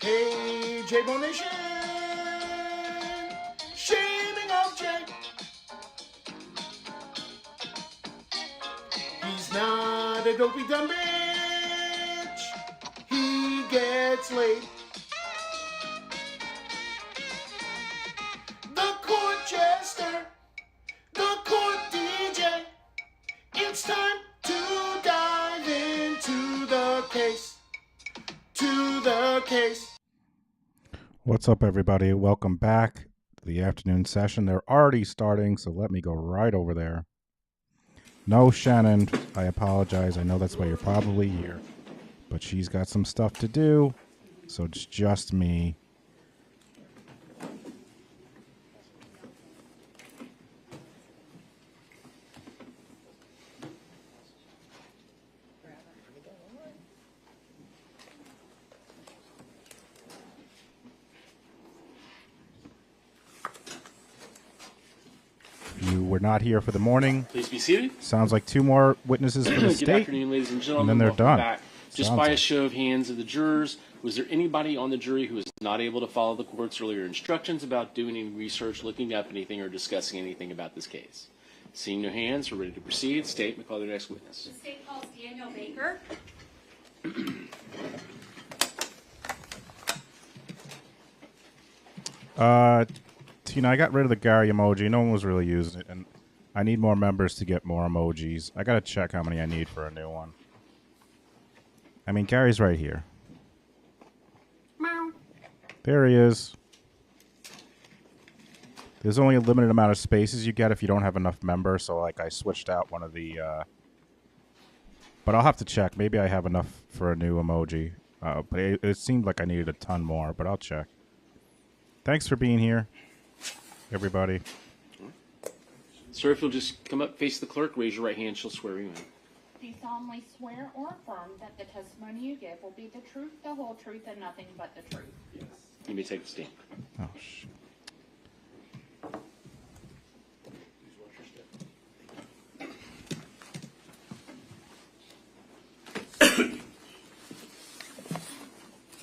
Hey, J-Bo Nation! Shaming of Jay. He's not a dopey dumb bitch. He gets laid. The court jester, the court DJ. It's time to dive into the case. To the case. What's up, everybody? Welcome back to the afternoon session. They're already starting, so let me go right over there. No, Shannon, I apologize. I know that's why you're probably here. But she's got some stuff to do, so it's just me. You were not here for the morning. Please be seated. Sounds like two more witnesses for the Good state. afternoon, ladies and gentlemen. And then they're Welcome done. Back. Just Sounds by a like. show of hands of the jurors, was there anybody on the jury who was not able to follow the court's earlier instructions about doing any research, looking up anything, or discussing anything about this case? Seeing no hands, we're ready to proceed. State, may call the next witness. The state calls Daniel Baker. Tina, I got rid of the Gary emoji. No one was really using it, and I need more members to get more emojis. I gotta check how many I need for a new one. I mean, Gary's right here. Meow. There he is. There's only a limited amount of spaces you get if you don't have enough members, so like I switched out one of the... But I'll have to check. Maybe I have enough for a new emoji. But it seemed like I needed a ton more, but I'll check. Thanks for being here, everybody. Sir, if you'll just come up, face the clerk, raise your right hand, she'll swear you in. Do you solemnly swear or affirm that the testimony you give will be the truth, the whole truth, and nothing but the truth? Yes. You may take the stand. Oh, shit.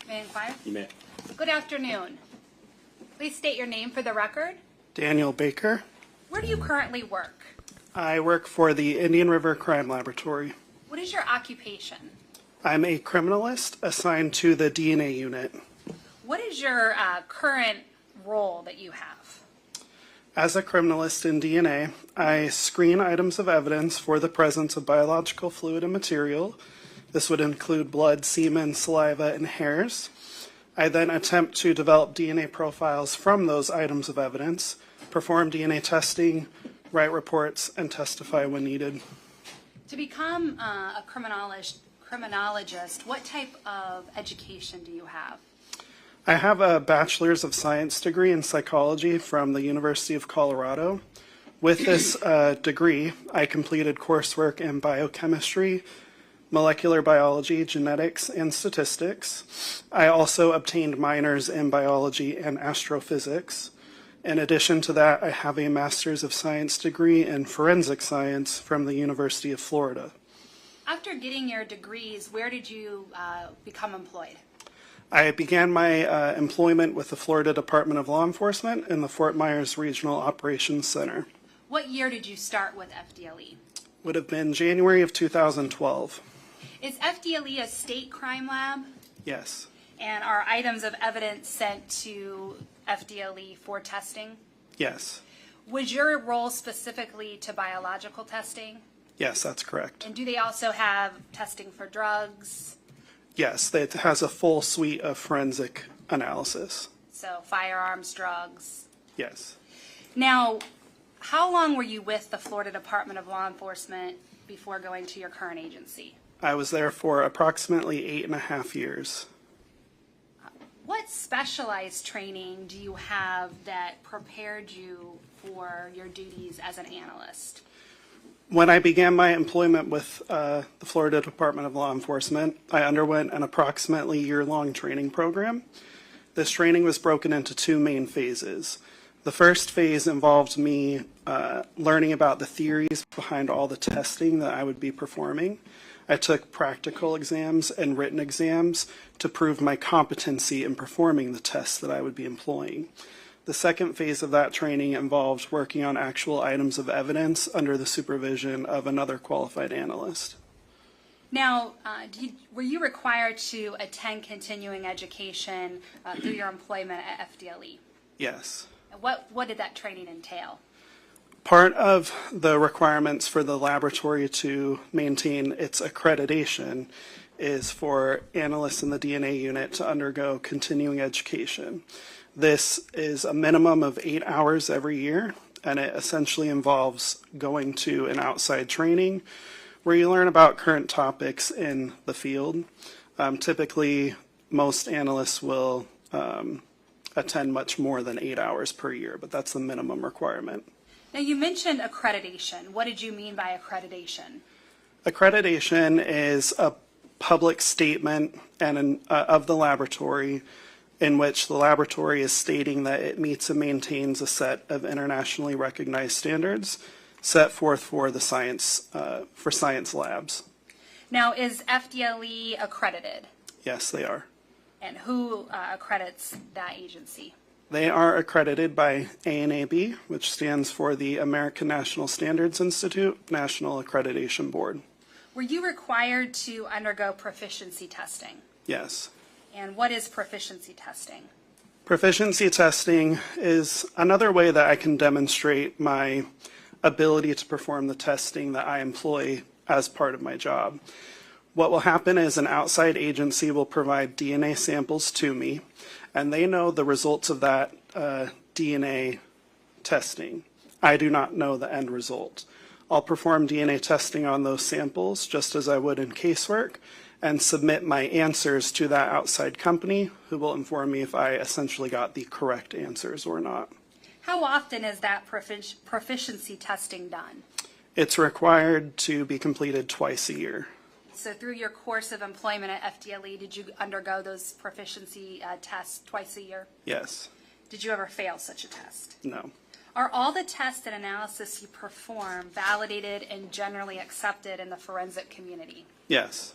May I inquire? You may. Good afternoon. Please state your name for the record. Daniel Baker. Where do you currently work? I work for the Indian River Crime Laboratory. What is your occupation? I'm a criminalist assigned to the DNA unit. What is your current role that you have? As a criminalist in DNA, I screen items of evidence for the presence of biological fluid and material. This would include blood, semen, saliva, and hairs. I then attempt to develop DNA profiles from those items of evidence, perform DNA testing, write reports, and testify when needed. To become a criminologist, what type of education do you have? I have a Bachelor's of Science degree in psychology from the University of Colorado. With this degree, I completed coursework in biochemistry, molecular biology, genetics, and statistics. I also obtained minors in biology and astrophysics. In addition to that, I have a Master's of Science degree in forensic science from the University of Florida. After getting your degrees, where did you become employed? I began my employment with the Florida Department of Law Enforcement in the Fort Myers Regional Operations Center. What year did you start with FDLE? Would have been January of 2012. Is FDLE a state crime lab? Yes. And are items of evidence sent to FDLE for testing? Yes. Was your role specifically to biological testing? Yes, that's correct. And do they also have testing for drugs? Yes, it has a full suite of forensic analysis. So firearms, drugs? Yes. Now, how long were you with the Florida Department of Law Enforcement before going to your current agency? I was there for approximately 8.5 years. What specialized training do you have that prepared you for your duties as an analyst? When I began my employment with the Florida Department of Law Enforcement, I underwent an approximately year-long training program. This training was broken into two main phases. The first phase involved me learning about the theories behind all the testing that I would be performing. I took practical exams and written exams to prove my competency in performing the tests that I would be employing. The second phase of that training involved working on actual items of evidence under the supervision of another qualified analyst. Now, were you required to attend continuing education through your employment at FDLE? Yes. What did that training entail? Part of the requirements for the laboratory to maintain its accreditation is for analysts in the DNA unit to undergo continuing education. This is a minimum of 8 hours every year, and it essentially involves going to an outside training where you learn about current topics in the field. Typically, most analysts will attend much more than 8 hours per year, but that's the minimum requirement. Now, you mentioned accreditation. What did you mean by accreditation? Accreditation is a public statement of the laboratory in which the laboratory is stating that it meets and maintains a set of internationally recognized standards set forth for the science labs. Now, is FDLE accredited? Yes, they are. And who accredits that agency? They are accredited by ANAB, which stands for the American National Standards Institute National Accreditation Board. Were you required to undergo proficiency testing? Yes. And what is proficiency testing? Proficiency testing is another way that I can demonstrate my ability to perform the testing that I employ as part of my job. What will happen is an outside agency will provide DNA samples to me, and they know the results of that DNA testing. I do not know the end result. I'll perform DNA testing on those samples just as I would in casework and submit my answers to that outside company who will inform me if I essentially got the correct answers or not. How often is that proficiency testing done? It's required to be completed twice a year. So through your course of employment at FDLE, did you undergo those proficiency tests twice a year? Yes. Did you ever fail such a test? No. Are all the tests and analysis you perform validated and generally accepted in the forensic community? Yes.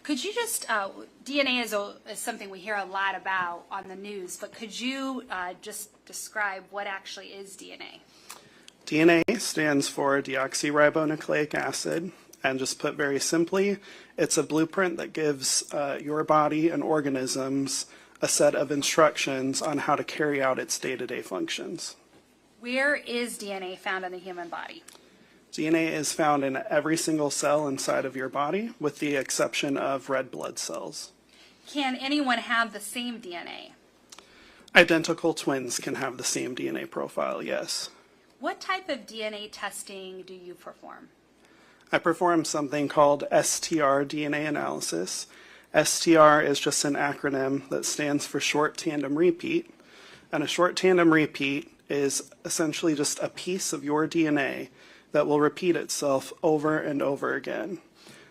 Could you just, DNA is something we hear a lot about on the news, but could you just describe what actually is DNA? DNA stands for deoxyribonucleic acid, and just put very simply, it's a blueprint that gives your body and organisms a set of instructions on how to carry out its day-to-day functions. Where is DNA found in the human body? DNA is found in every single cell inside of your body, with the exception of red blood cells. Can anyone have the same DNA? Identical twins can have the same DNA profile, yes. What type of DNA testing do you perform? I perform something called STR DNA analysis. STR is just an acronym that stands for short tandem repeat. And a short tandem repeat is essentially just a piece of your DNA that will repeat itself over and over again.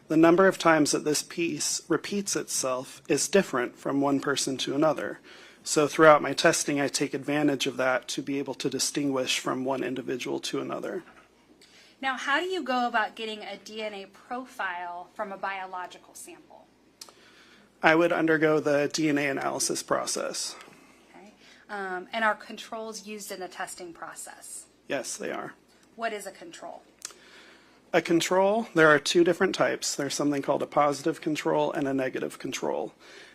The number of times that this piece repeats itself is different from one person to another. So throughout my testing, I take advantage of that to be able to distinguish from one individual to another. Now, how do you go about getting a DNA profile from a biological sample? I would undergo the DNA analysis process. Okay. And are controls used in the testing process? Yes, they are. What is a control? A control, there are two different types. There's something called a positive control and a negative control.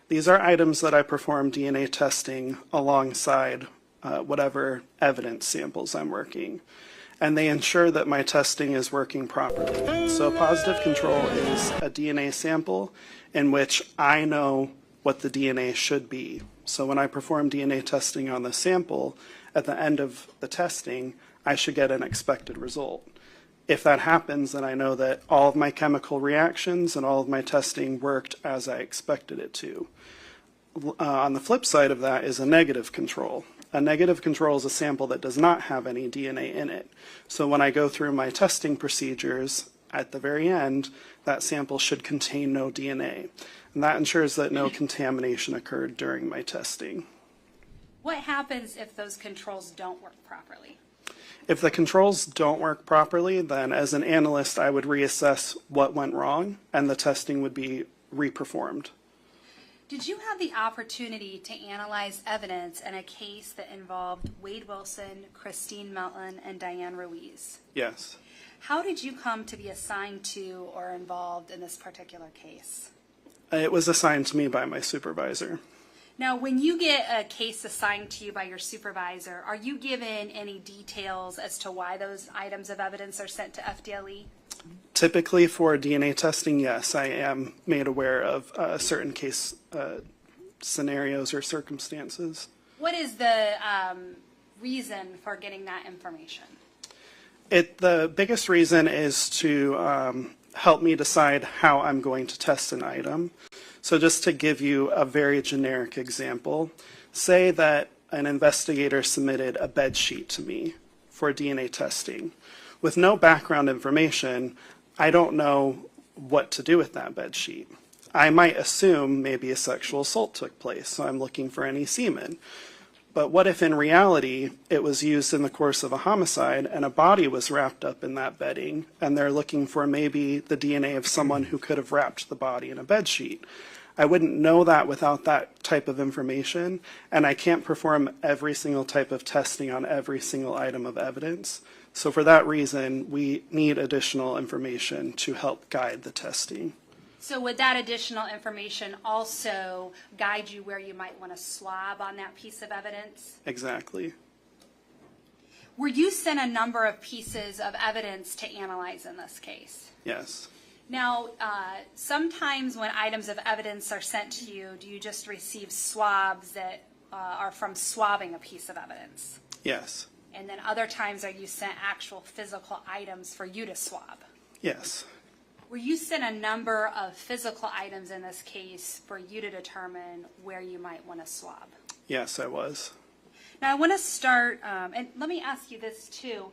These are items that I perform DNA testing alongside whatever evidence samples I'm working. And they ensure that my testing is working properly. So positive control is a DNA sample in which I know what the DNA should be. So when I perform DNA testing on the sample, at the end of the testing, I should get an expected result. If that happens, then I know that all of my chemical reactions and all of my testing worked as I expected it to. On the flip side of that is a negative control. A negative control is a sample that does not have any DNA in it. So when I go through my testing procedures, at the very end, that sample should contain no DNA. And that ensures that no contamination occurred during my testing. What happens if those controls don't work properly? If the controls don't work properly, then as an analyst, I would reassess what went wrong, and the testing would be reperformed. Did you have the opportunity to analyze evidence in a case that involved Wade Wilson, Christine Melton, and Diane Ruiz? Yes. How did you come to be assigned to or involved in this particular case? It was assigned to me by my supervisor. Now, when you get a case assigned to you by your supervisor, are you given any details as to why those items of evidence are sent to FDLE? Typically for DNA testing, yes, I am made aware of certain case scenarios or circumstances. What is the reason for getting that information? The biggest reason is to help me decide how I'm going to test an item. So just to give you a very generic example, say that an investigator submitted a bed sheet to me for DNA testing. With no background information, I don't know what to do with that bed sheet. I might assume maybe a sexual assault took place, so I'm looking for any semen. But what if in reality it was used in the course of a homicide and a body was wrapped up in that bedding, and they're looking for maybe the DNA of someone who could have wrapped the body in a bed sheet? I wouldn't know that without that type of information, and I can't perform every single type of testing on every single item of evidence. So for that reason, we need additional information to help guide the testing. So would that additional information also guide you where you might want to swab on that piece of evidence? Exactly. Were you sent a number of pieces of evidence to analyze in this case? Yes. Now, sometimes when items of evidence are sent to you, do you just receive swabs that are from swabbing a piece of evidence? Yes. And then other times are you sent actual physical items for you to swab? Yes. Were you sent a number of physical items in this case for you to determine where you might want to swab? Yes, I was. Now I want to start, and let me ask you this too.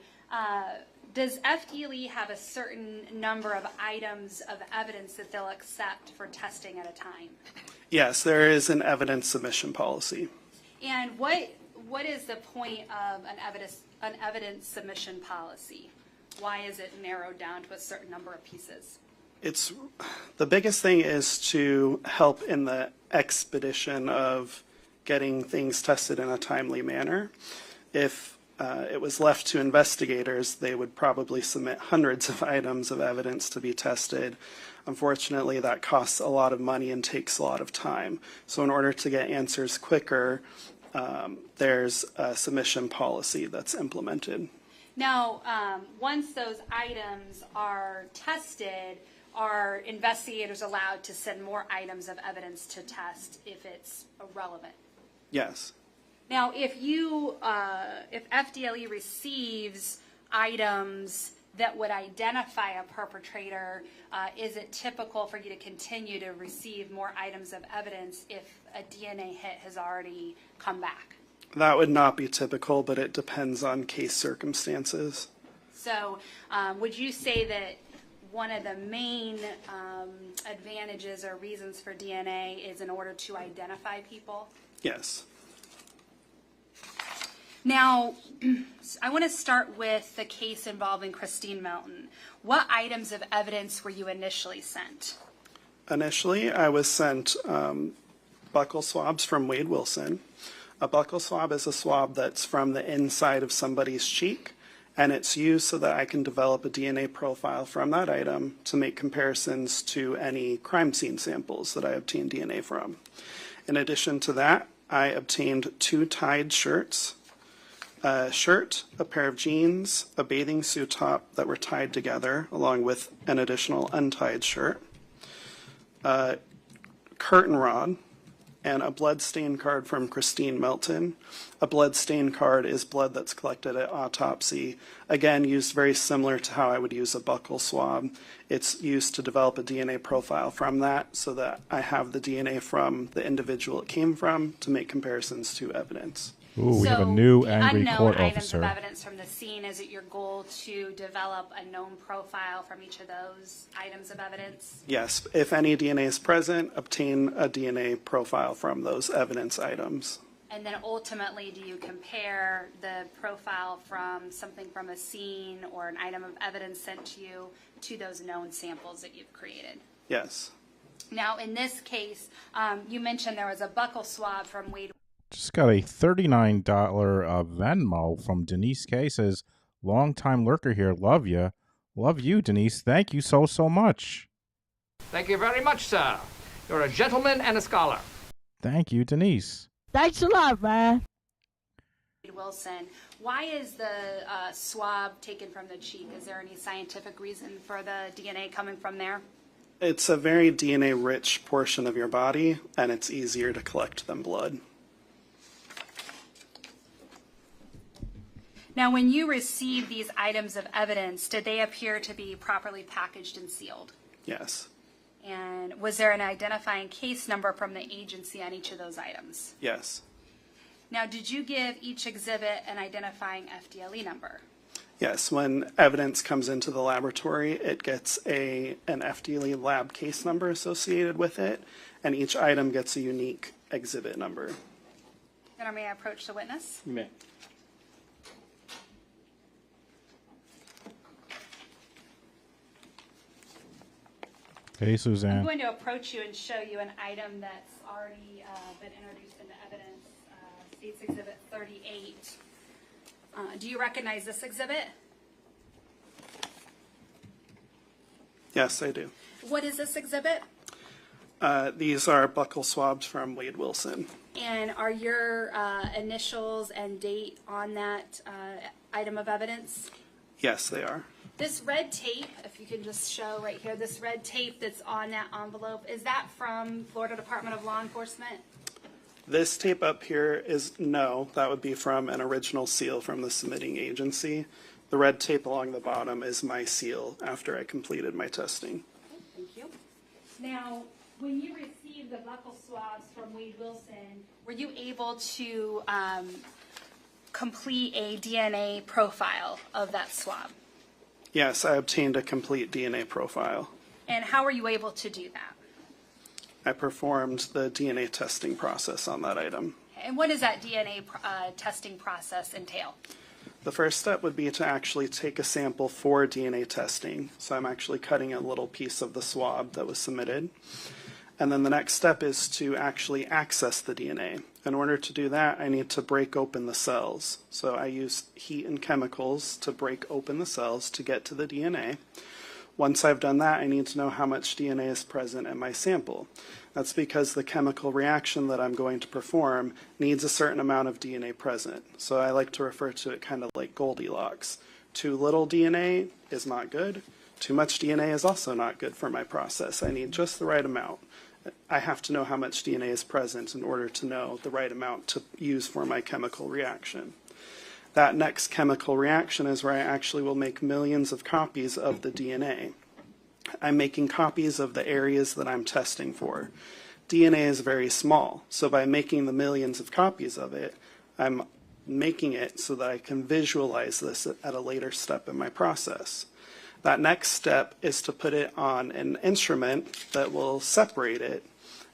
Does FDLE have a certain number of items of evidence that they'll accept for testing at a time? Yes, there is an evidence submission policy. And what is the point of an evidence submission policy? Why is it narrowed down to a certain number of pieces? The biggest thing is to help in the expedition of getting things tested in a timely manner. If it was left to investigators, they would probably submit hundreds of items of evidence to be tested. Unfortunately, that costs a lot of money and takes a lot of time. So in order to get answers quicker, there's a submission policy that's implemented. Now, once those items are tested, are investigators allowed to send more items of evidence to test if it's relevant? Yes. Now, if FDLE receives items that would identify a perpetrator, is it typical for you to continue to receive more items of evidence if a DNA hit has already come back? That would not be typical, but it depends on case circumstances. So would you say that one of the main advantages or reasons for DNA is in order to identify people? Yes. Now, I want to start with the case involving Christine Melton. What items of evidence were you initially sent? Initially, I was sent buccal swabs from Wade Wilson. A buccal swab is a swab that's from the inside of somebody's cheek, and it's used so that I can develop a DNA profile from that item to make comparisons to any crime scene samples that I obtained DNA from. In addition to that, I obtained 2 tied shirts, a shirt, a pair of jeans, a bathing suit top that were tied together, along with an additional untied shirt, a curtain rod, and a blood stain card from Christine Melton. A blood stain card is blood that's collected at autopsy. Again, used very similar to how I would use a buccal swab. It's used to develop a DNA profile from that so that I have the DNA from the individual it came from to make comparisons to evidence. Ooh, we have a new the angry unknown court items officer. of evidence from the scene, is it your goal to develop a known profile from each of those items of evidence? Yes, if any DNA is present, obtain a DNA profile from those evidence items. And then ultimately, do you compare the profile from something from a scene or an item of evidence sent to you to those known samples that you've created? Yes. Now, in this case, you mentioned there was a buccal swab from Wade. Just got a $39 Venmo from Denise K. Says, long time lurker here. Love you. Love you, Denise. Thank you so much. Thank you very much, sir. You're a gentleman and a scholar. Thank you, Denise. Thanks a lot, man. Wilson, why is the swab taken from the cheek? Is there any scientific reason for the DNA coming from there? It's a very DNA-rich portion of your body, and it's easier to collect than blood. Now, when you received these items of evidence, did they appear to be properly packaged and sealed? Yes. And was there an identifying case number from the agency on each of those items? Yes. Now, did you give each exhibit an identifying FDLE number? Yes. When evidence comes into the laboratory, it gets an FDLE lab case number associated with it, and each item gets a unique exhibit number. And may I approach the witness? You may. Hey, I'm Suzanne. going to approach you and show you an item that's already been introduced into evidence, States Exhibit 38. Do you recognize this exhibit? Yes, I do. What is this exhibit? These are buccal swabs from Wade Wilson. And are your initials and date on that item of evidence? Yes, they are. This red tape, if you can just show right here, this red tape that's on that envelope, is that from Florida Department of Law Enforcement? This tape up here no, that would be from an original seal from the submitting agency. The red tape along the bottom is my seal after I completed my testing. Okay, thank you. Now, when you received the buccal swabs from Wade Wilson, were you able to complete a DNA profile of that swab? Yes, I obtained a complete DNA profile. And how were you able to do that? I performed the DNA testing process on that item. And what does that DNA testing process entail? The first step would be to actually take a sample for DNA testing. So I'm actually cutting a little piece of the swab that was submitted. And then the next step is to actually access the DNA. In order to do that, I need to break open the cells. So I use heat and chemicals to break open the cells to get to the DNA. Once I've done that, I need to know how much DNA is present in my sample. That's because the chemical reaction that I'm going to perform needs a certain amount of DNA present. So I like to refer to it kind of like Goldilocks. Too little DNA is not good. Too much DNA is also not good for my process. I need just the right amount. I have to know how much DNA is present in order to know the right amount to use for my chemical reaction. That next chemical reaction is where I actually will make millions of copies of the DNA. I'm making copies of the areas that I'm testing for. DNA is very small, so by making the millions of copies of it, I'm making it so that I can visualize this at a later step in my process. That next step is to put it on an instrument that will separate it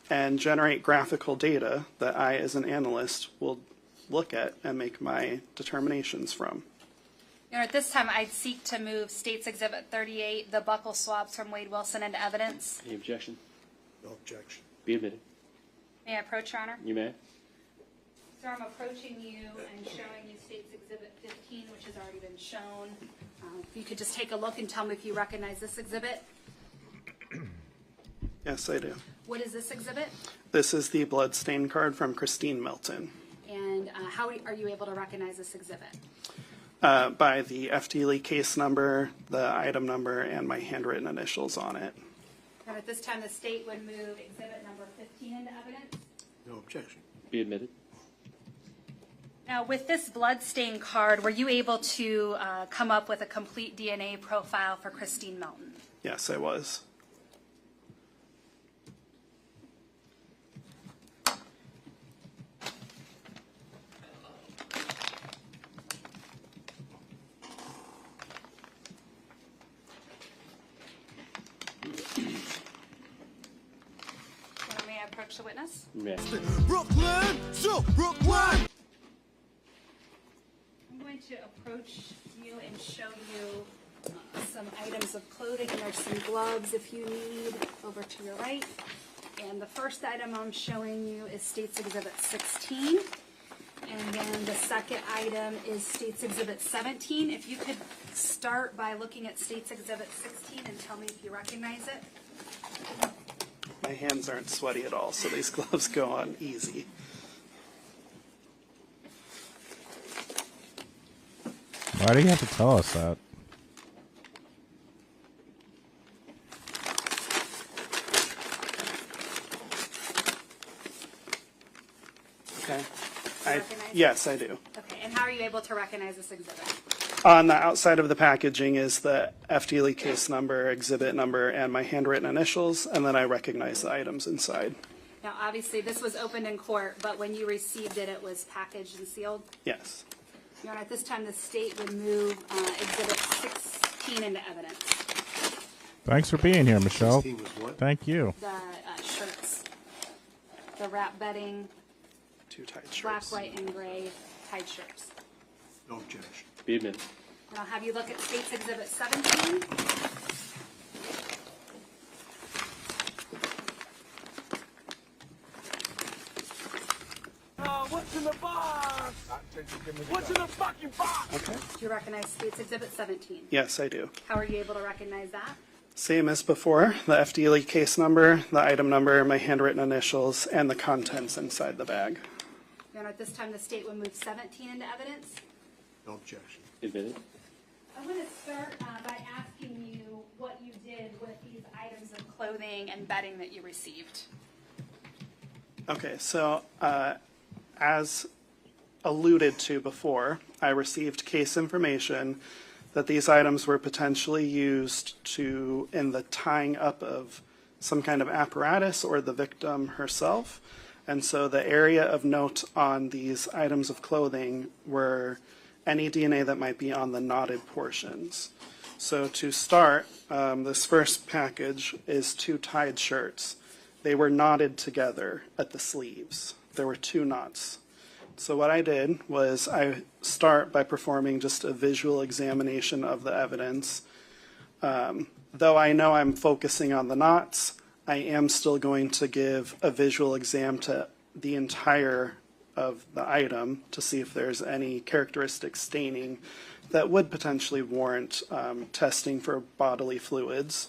and generate graphical data that I, as an analyst, will look at and make my determinations from. At this time, I'd seek to move States Exhibit 38, the buccal swabs from Wade Wilson, into evidence. Any objection? No objection. Be admitted. May I approach, Your Honor? You may. Sir, I'm approaching you and showing you States Exhibit 15, which has already been shown. If you could just take a look and tell me if you recognize this exhibit. Yes, I do. What is this exhibit? This is the blood stain card from Christine Milton. And how are you able to recognize this exhibit? By the FDLE case number, the item number, and my handwritten initials on it. And at this time, the state would move exhibit number 15 into evidence. No objection. Be admitted. Now, with this blood stain card, were you able to come up with a complete DNA profile for Christine Melton? Yes, I was. May I approach the witness? You may. Brooklyn, So, Brooklyn! I'm going to approach you and show you some items of clothing, and there's some gloves if you need over to your right. And the first item I'm showing you is State's Exhibit 16. And then the second item is State's Exhibit 17. If you could start by looking at State's Exhibit 16 and tell me if you recognize it. My hands aren't sweaty at all, so these gloves go on easy. Why do you have to tell us that? Okay. Recognize it? Yes, I do. Okay, and how are you able to recognize this exhibit? On the outside of the packaging is the FDLE case number, exhibit number, and my handwritten initials, and then I recognize the items inside. Now, obviously, this was opened in court, but when you received it, it was packaged and sealed. Yes. Your Honor, at this time, the state would move Exhibit 16 into evidence. Thanks for being here, Michelle. He was what? Thank you. The shirts, the wrap bedding, Two tight black, shirts. white, and gray tied shirts. No objection. Be admitted. And I'll have you look at State's Exhibit 17. What's in the box? What's in the fucking box? Okay. Do you recognize State's Exhibit 17? Yes, I do. How are you able to recognize that? Same as before, the FDLE case number, the item number, my handwritten initials, and the contents inside the bag. Your Honor, at this time, the state would move 17 into evidence. No objection. Admitted. I want to start by asking you what you did with these items of clothing and bedding that you received. Okay, so as alluded to before, I received case information that these items were potentially used in the tying up of some kind of apparatus or the victim herself. And so the area of note on these items of clothing were any DNA that might be on the knotted portions. So to start, this first package is two tied shirts. They were knotted together at the sleeves. There were two knots. So what I did was I start by performing just a visual examination of the evidence. Though I know I'm focusing on the knots, I am still going to give a visual exam to the entire of the item to see if there's any characteristic staining that would potentially warrant testing for bodily fluids.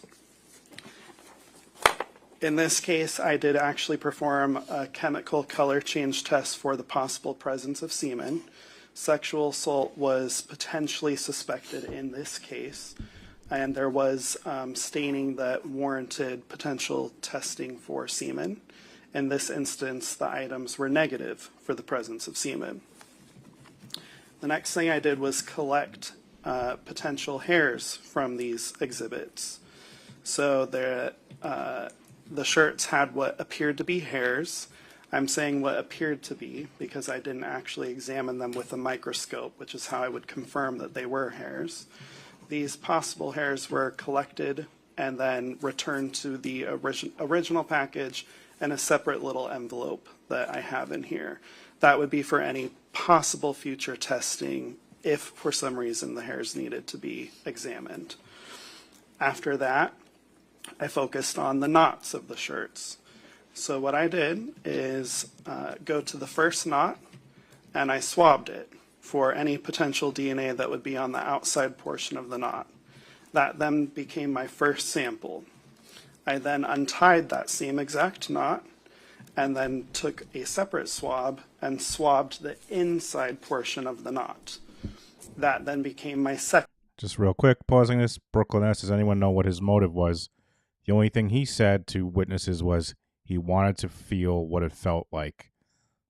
In this case, I did actually perform a chemical color change test for the possible presence of semen. Sexual assault was potentially suspected in this case, and there was staining that warranted potential testing for semen. In this instance, the items were negative for the presence of semen. The next thing I did was collect potential hairs from these exhibits. So the shirts had what appeared to be hairs. I'm saying what appeared to be because I didn't actually examine them with a microscope, which is how I would confirm that they were hairs. These possible hairs were collected and then returned to the original package and a separate little envelope that I have in here. That would be for any possible future testing if for some reason the hairs needed to be examined. After that, I focused on the knots of the shirts. So what I did is go to the first knot and I swabbed it for any potential DNA that would be on the outside portion of the knot. That then became my first sample. I then untied that same exact knot and then took a separate swab and swabbed the inside portion of the knot. That then became my second. Just real quick, pausing this, Brooklyn S., does anyone know what his motive was? The only thing he said to witnesses was he wanted to feel what it felt like.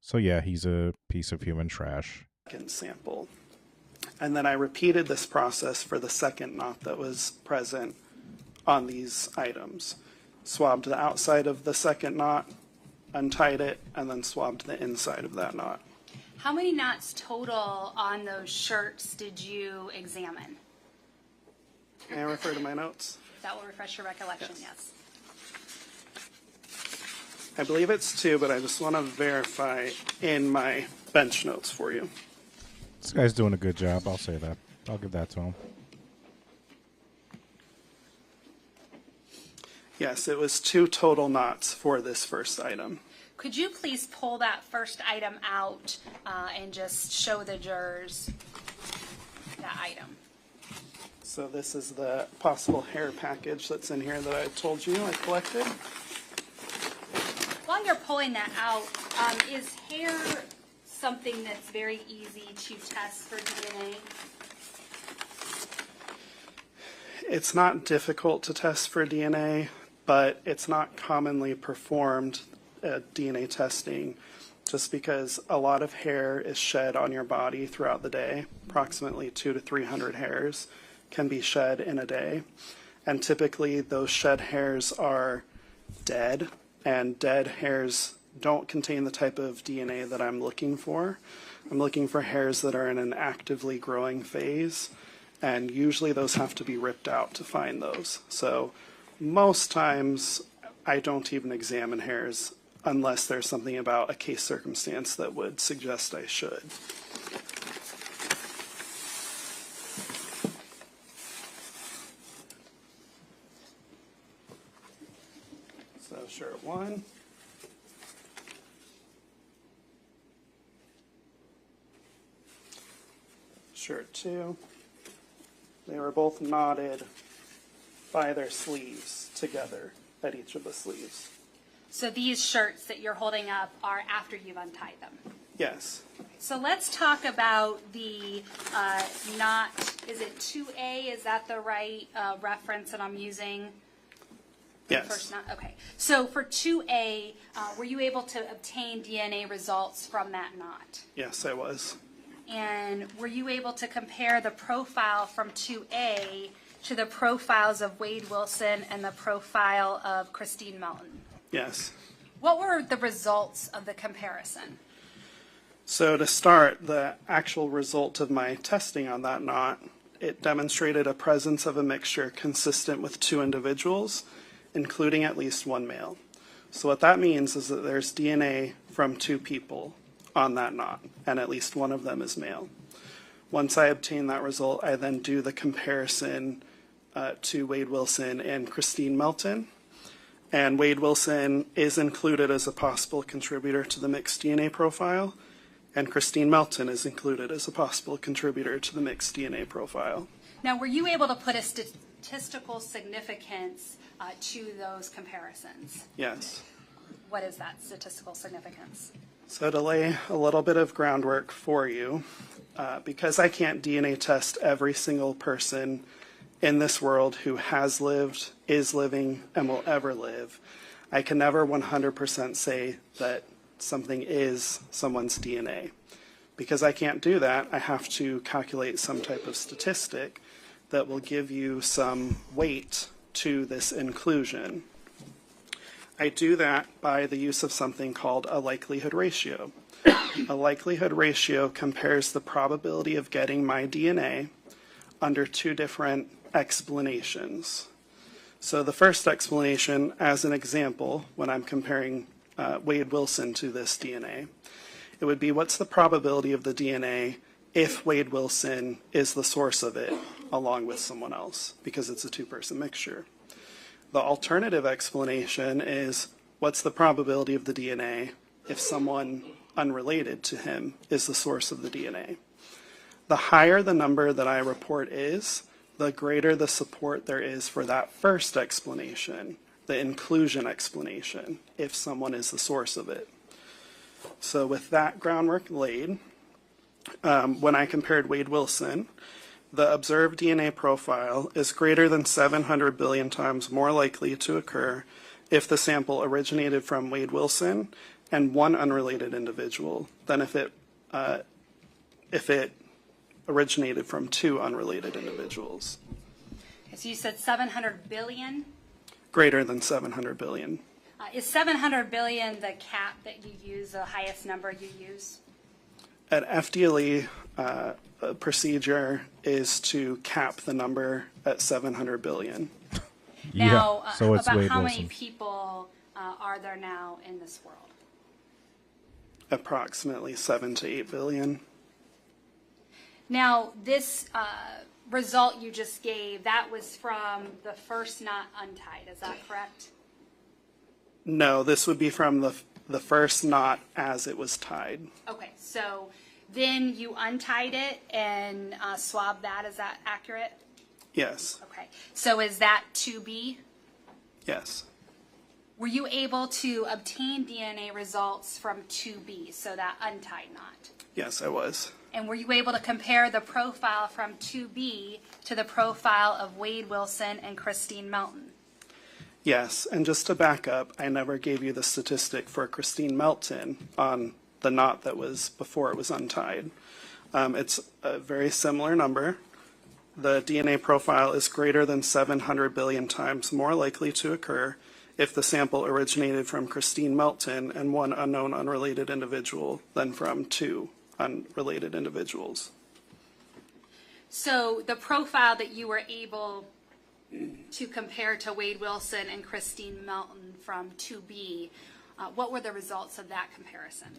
So yeah, he's a piece of human trash. Sample. And then I repeated this process for the second knot that was present on these items. Swabbed the outside of the second knot, untied it, and then swabbed the inside of that knot. How many knots total on those shirts did you examine? May I refer to my notes? That will refresh your recollection, yes. I believe it's 2, but I just want to verify in my bench notes for you. This guy's doing a good job. I'll say that. I'll give that to him. Yes, it was 2 total knots for this first item. Could you please pull that first item out and just show the jurors that item? So this is the possible hair package that's in here that I told you I collected. While you're pulling that out, is hair something that's very easy to test for DNA? It's not difficult to test for DNA, but it's not commonly performed DNA testing just because a lot of hair is shed on your body throughout the day. Approximately 200 to 300 hairs can be shed in a day. And typically those shed hairs are dead, and dead hairs don't contain the type of DNA that I'm looking for. I'm looking for hairs that are in an actively growing phase, and usually those have to be ripped out to find those. So most times I don't even examine hairs unless there's something about a case circumstance that would suggest I should. So shirt 1. Shirt 2. They were both knotted by their sleeves together at each of the sleeves. So these shirts that you're holding up are after you've untied them. Yes. So let's talk about the knot. Is it 2A? Is that the right reference that I'm using? Yes. First knot? Okay. So for 2A, were you able to obtain DNA results from that knot? Yes, I was. And were you able to compare the profile from 2A to the profiles of Wade Wilson and the profile of Christine Melton? Yes. What were the results of the comparison? So to start, the actual result of my testing on that knot, it demonstrated a presence of a mixture consistent with 2 individuals, including at least 1 male. So what that means is that there's DNA from 2 people on that knot, and at least one of them is male. Once I obtain that result, I then do the comparison to Wade Wilson and Christine Melton. And Wade Wilson is included as a possible contributor to the mixed DNA profile, and Christine Melton is included as a possible contributor to the mixed DNA profile. Now, were you able to put a statistical significance to those comparisons? Yes. What is that statistical significance? So to lay a little bit of groundwork for you, because I can't DNA test every single person in this world who has lived, is living, and will ever live, I can never 100% say that something is someone's DNA. Because I can't do that, I have to calculate some type of statistic that will give you some weight to this inclusion. I do that by the use of something called a likelihood ratio. A likelihood ratio compares the probability of getting my DNA under 2 different explanations. So the first explanation, as an example, when I'm comparing Wade Wilson to this DNA, it would be what's the probability of the DNA if Wade Wilson is the source of it along with someone else, because it's a 2-person mixture. The alternative explanation is what's the probability of the DNA if someone unrelated to him is the source of the DNA. The higher the number that I report is, the greater the support there is for that first explanation, the inclusion explanation, if someone is the source of it. So with that groundwork laid, when I compared Wade Wilson, the observed DNA profile is greater than 700 billion times more likely to occur if the sample originated from Wade Wilson and 1 unrelated individual than if it originated from 2 unrelated individuals. So you said 700 billion? Greater than 700 billion. Is 700 billion the cap that you use, the highest number you use? At FDLE, a procedure is to cap the number at 700 billion. Now, so it's about Wade how Wilson. many people are there now in this world? Approximately 7 to 8 billion. Now, this result you just gave, that was from the first knot untied, is that correct? No, this would be from the first knot as it was tied. Okay, so then you untied it and swabbed that, is that accurate? Yes. Okay, so is that 2B? Yes. Were you able to obtain DNA results from 2B, so that untied knot? Yes, I was. And were you able to compare the profile from 2B to the profile of Wade Wilson and Christine Melton? Yes, and just to back up, I never gave you the statistic for Christine Melton on the knot that was before it was untied. It's a very similar number. The DNA profile is greater than 700 billion times more likely to occur if the sample originated from Christine Melton and one unknown unrelated individual than from two unrelated individuals. So the profile that you were able to compare to Wade Wilson and Christine Melton from 2B, what were the results of that comparison?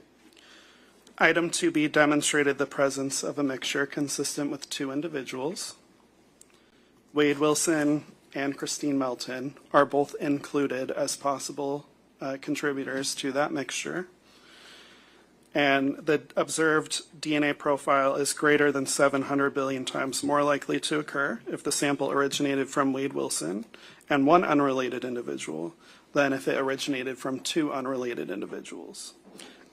Item 2B demonstrated the presence of a mixture consistent with two individuals. Wade Wilson and Christine Melton are both included as possible contributors to that mixture. And the observed DNA profile is greater than 700 billion times more likely to occur if the sample originated from Wade Wilson and one unrelated individual than if it originated from two unrelated individuals.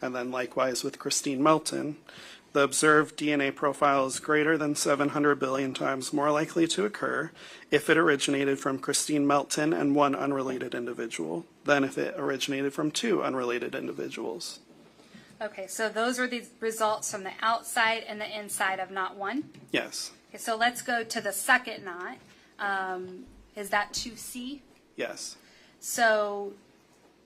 And then likewise with Christine Melton, the observed DNA profile is greater than 700 billion times more likely to occur if it originated from Christine Melton and one unrelated individual than if it originated from two unrelated individuals. Okay, so those were the results from the outside and the inside of knot 1? Yes. Okay, so let's go to the second knot. Is that 2C? Yes. So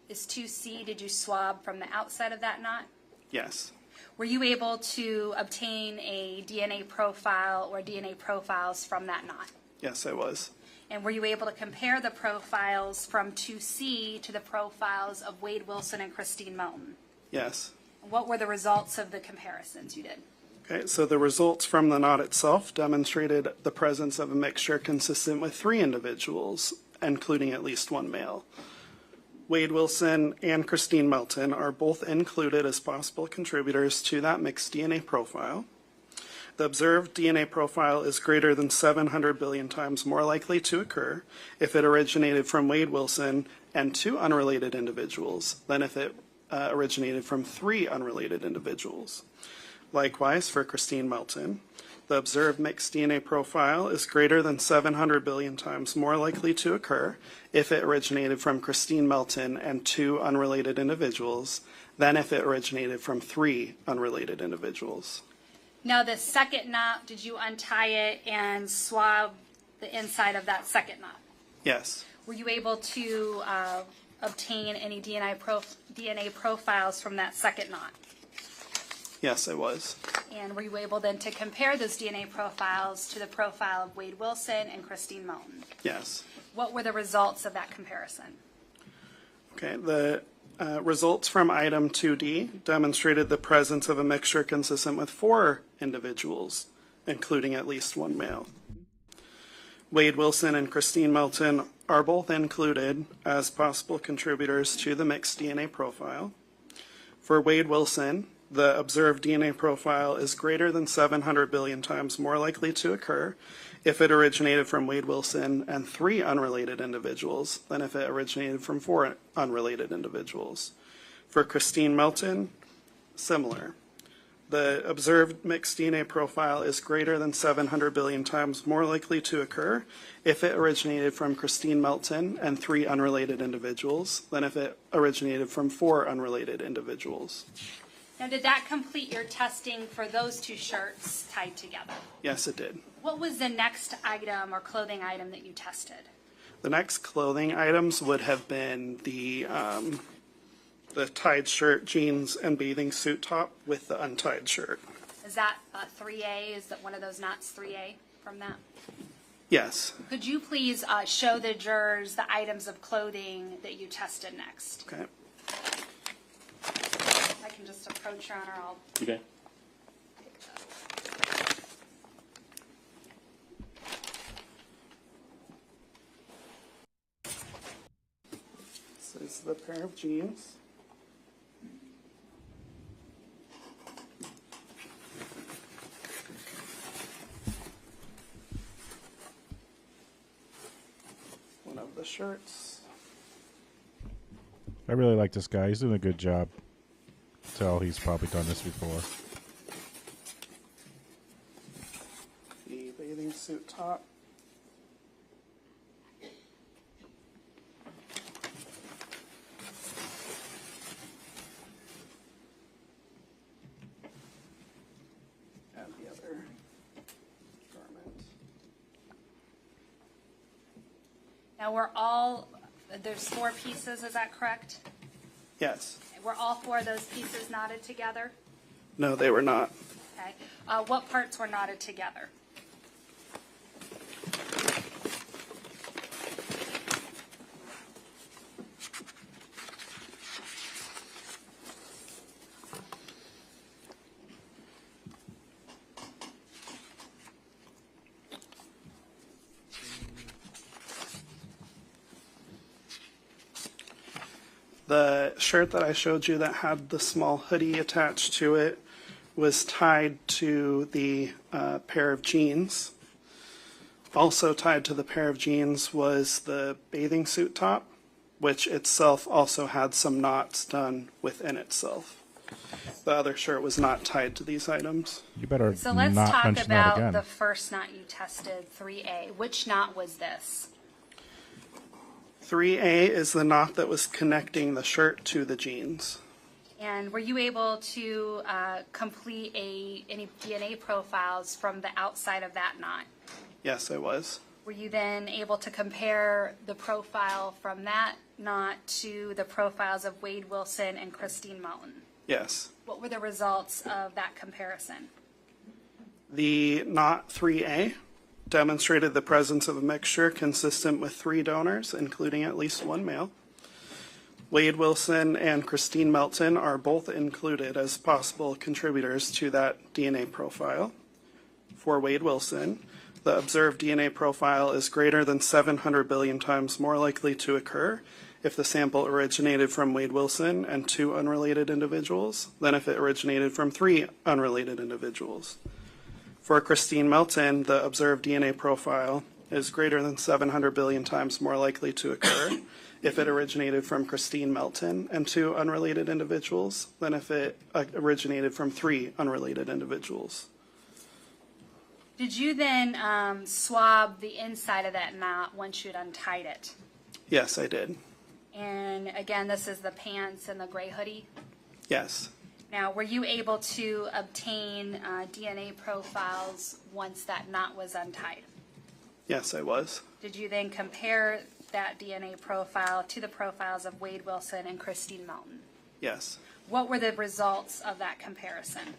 is 2C, did you swab from the outside of that knot? Yes. Were you able to obtain a DNA profile or DNA profiles from that knot? Yes, I was. And were you able to compare the profiles from 2C to the profiles of Wade Wilson and Christine Melton? Yes. What were the results of the comparisons you did? Okay, so the results from the knot itself demonstrated the presence of a mixture consistent with three individuals, including at least one male. Wade Wilson and Christine Melton are both included as possible contributors to that mixed DNA profile. The observed DNA profile is greater than 700 billion times more likely to occur if it originated from Wade Wilson and two unrelated individuals than if it originated from three unrelated individuals. Likewise, for Christine Melton, the observed mixed DNA profile is greater than 700 billion times more likely to occur if it originated from Christine Melton and two unrelated individuals than if it originated from three unrelated individuals. Now, the second knot, did you untie it and swab the inside of that second knot? Yes. Were you able to obtain any DNA profiles from that second knot? Yes, I was. And were you able then to compare those DNA profiles to the profile of Wade Wilson and Christine Melton? Yes. What were the results of that comparison? Okay, the results from item 2D demonstrated the presence of a mixture consistent with four individuals, including at least one male. Wade Wilson and Christine Melton are both included as possible contributors to the mixed DNA profile. For Wade Wilson, the observed DNA profile is greater than 700 billion times more likely to occur if it originated from Wade Wilson and three unrelated individuals than if it originated from four unrelated individuals. For Christine Melton, similar. The observed mixed DNA profile is greater than 700 billion times more likely to occur if it originated from Christine Melton and three unrelated individuals than if it originated from four unrelated individuals. Now, did that complete your testing for those two shirts tied together? Yes, it did. What was the next item or clothing item that you tested? The next clothing items would have been the tied shirt, jeans, and bathing suit top with the untied shirt. Is that 3A? Is that one of those knots 3A from that? Yes. Could you please show the jurors the items of clothing that you tested next? Okay. I can just approach Your Honor. I'll Okay. take that. This is the pair of jeans. One of the shirts. I really like this guy. He's doing a good job. Tell he's probably done this before. The bathing suit top. And the other garment. Now there's 4 pieces, is that correct? Yes. Were all 4 of those pieces knotted together? No, they were not. Okay. What parts were knotted together? The shirt that I showed you that had the small hoodie attached to it was tied to the pair of jeans. Also tied to the pair of jeans was the bathing suit top, which itself also had some knots done within itself. The other shirt was not tied to these items. You better So let's not talk mention that about again. the first knot you tested, 3A. Which knot was this? 3A is the knot that was connecting the shirt to the jeans. And were you able to complete any DNA profiles from the outside of that knot? Yes, I was. Were you then able to compare the profile from that knot to the profiles of Wade Wilson and Christine Melton? Yes. What were the results of that comparison? The knot 3A demonstrated the presence of a mixture consistent with 3 donors, including at least 1 male. Wade Wilson and Christine Melton are both included as possible contributors to that DNA profile. For Wade Wilson, the observed DNA profile is greater than 700 billion times more likely to occur if the sample originated from Wade Wilson and 2 unrelated individuals than if it originated from 3 unrelated individuals. For Christine Melton, the observed DNA profile is greater than 700 billion times more likely to occur if it originated from Christine Melton and 2 unrelated individuals than if it originated from 3 unrelated individuals. Did you then swab the inside of that knot once you'd untied it? Yes, I did. And again, this is the pants and the gray hoodie. Yes. Now, were you able to obtain DNA profiles once that knot was untied? Yes, I was. Did you then compare that DNA profile to the profiles of Wade Wilson and Christine Melton? Yes. What were the results of that comparison?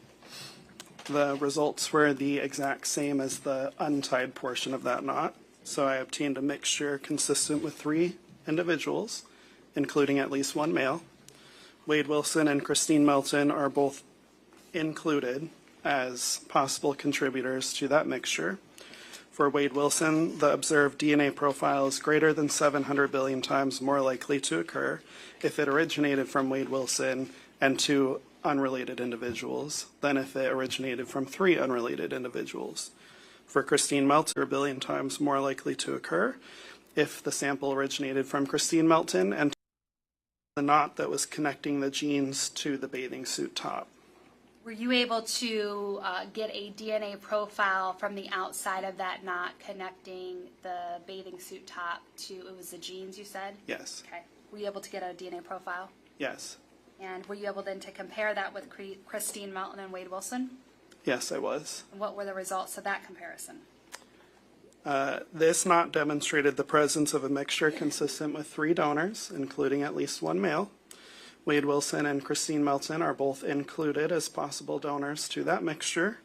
The results were the exact same as the untied portion of that knot. So I obtained a mixture consistent with 3 individuals, including at least 1 male. Wade Wilson and Christine Melton are both included as possible contributors to that mixture. For Wade Wilson, the observed DNA profile is greater than 700 billion times more likely to occur if it originated from Wade Wilson and 2 unrelated individuals than if it originated from 3 unrelated individuals. For Christine Melton, a billion times more likely to occur if the sample originated from Christine Melton and the knot that was connecting the jeans to the bathing suit top. Were you able to get a DNA profile from the outside of that knot connecting the bathing suit top to, it was the jeans you said? Yes. Okay. Were you able to get a DNA profile? Yes. And were you able then to compare that with Christine Melton and Wade Wilson? Yes, I was. And what were the results of that comparison? This knot demonstrated the presence of a mixture consistent with 3 donors, including at least 1 male. Wade Wilson and Christine Melton are both included as possible donors to that mixture.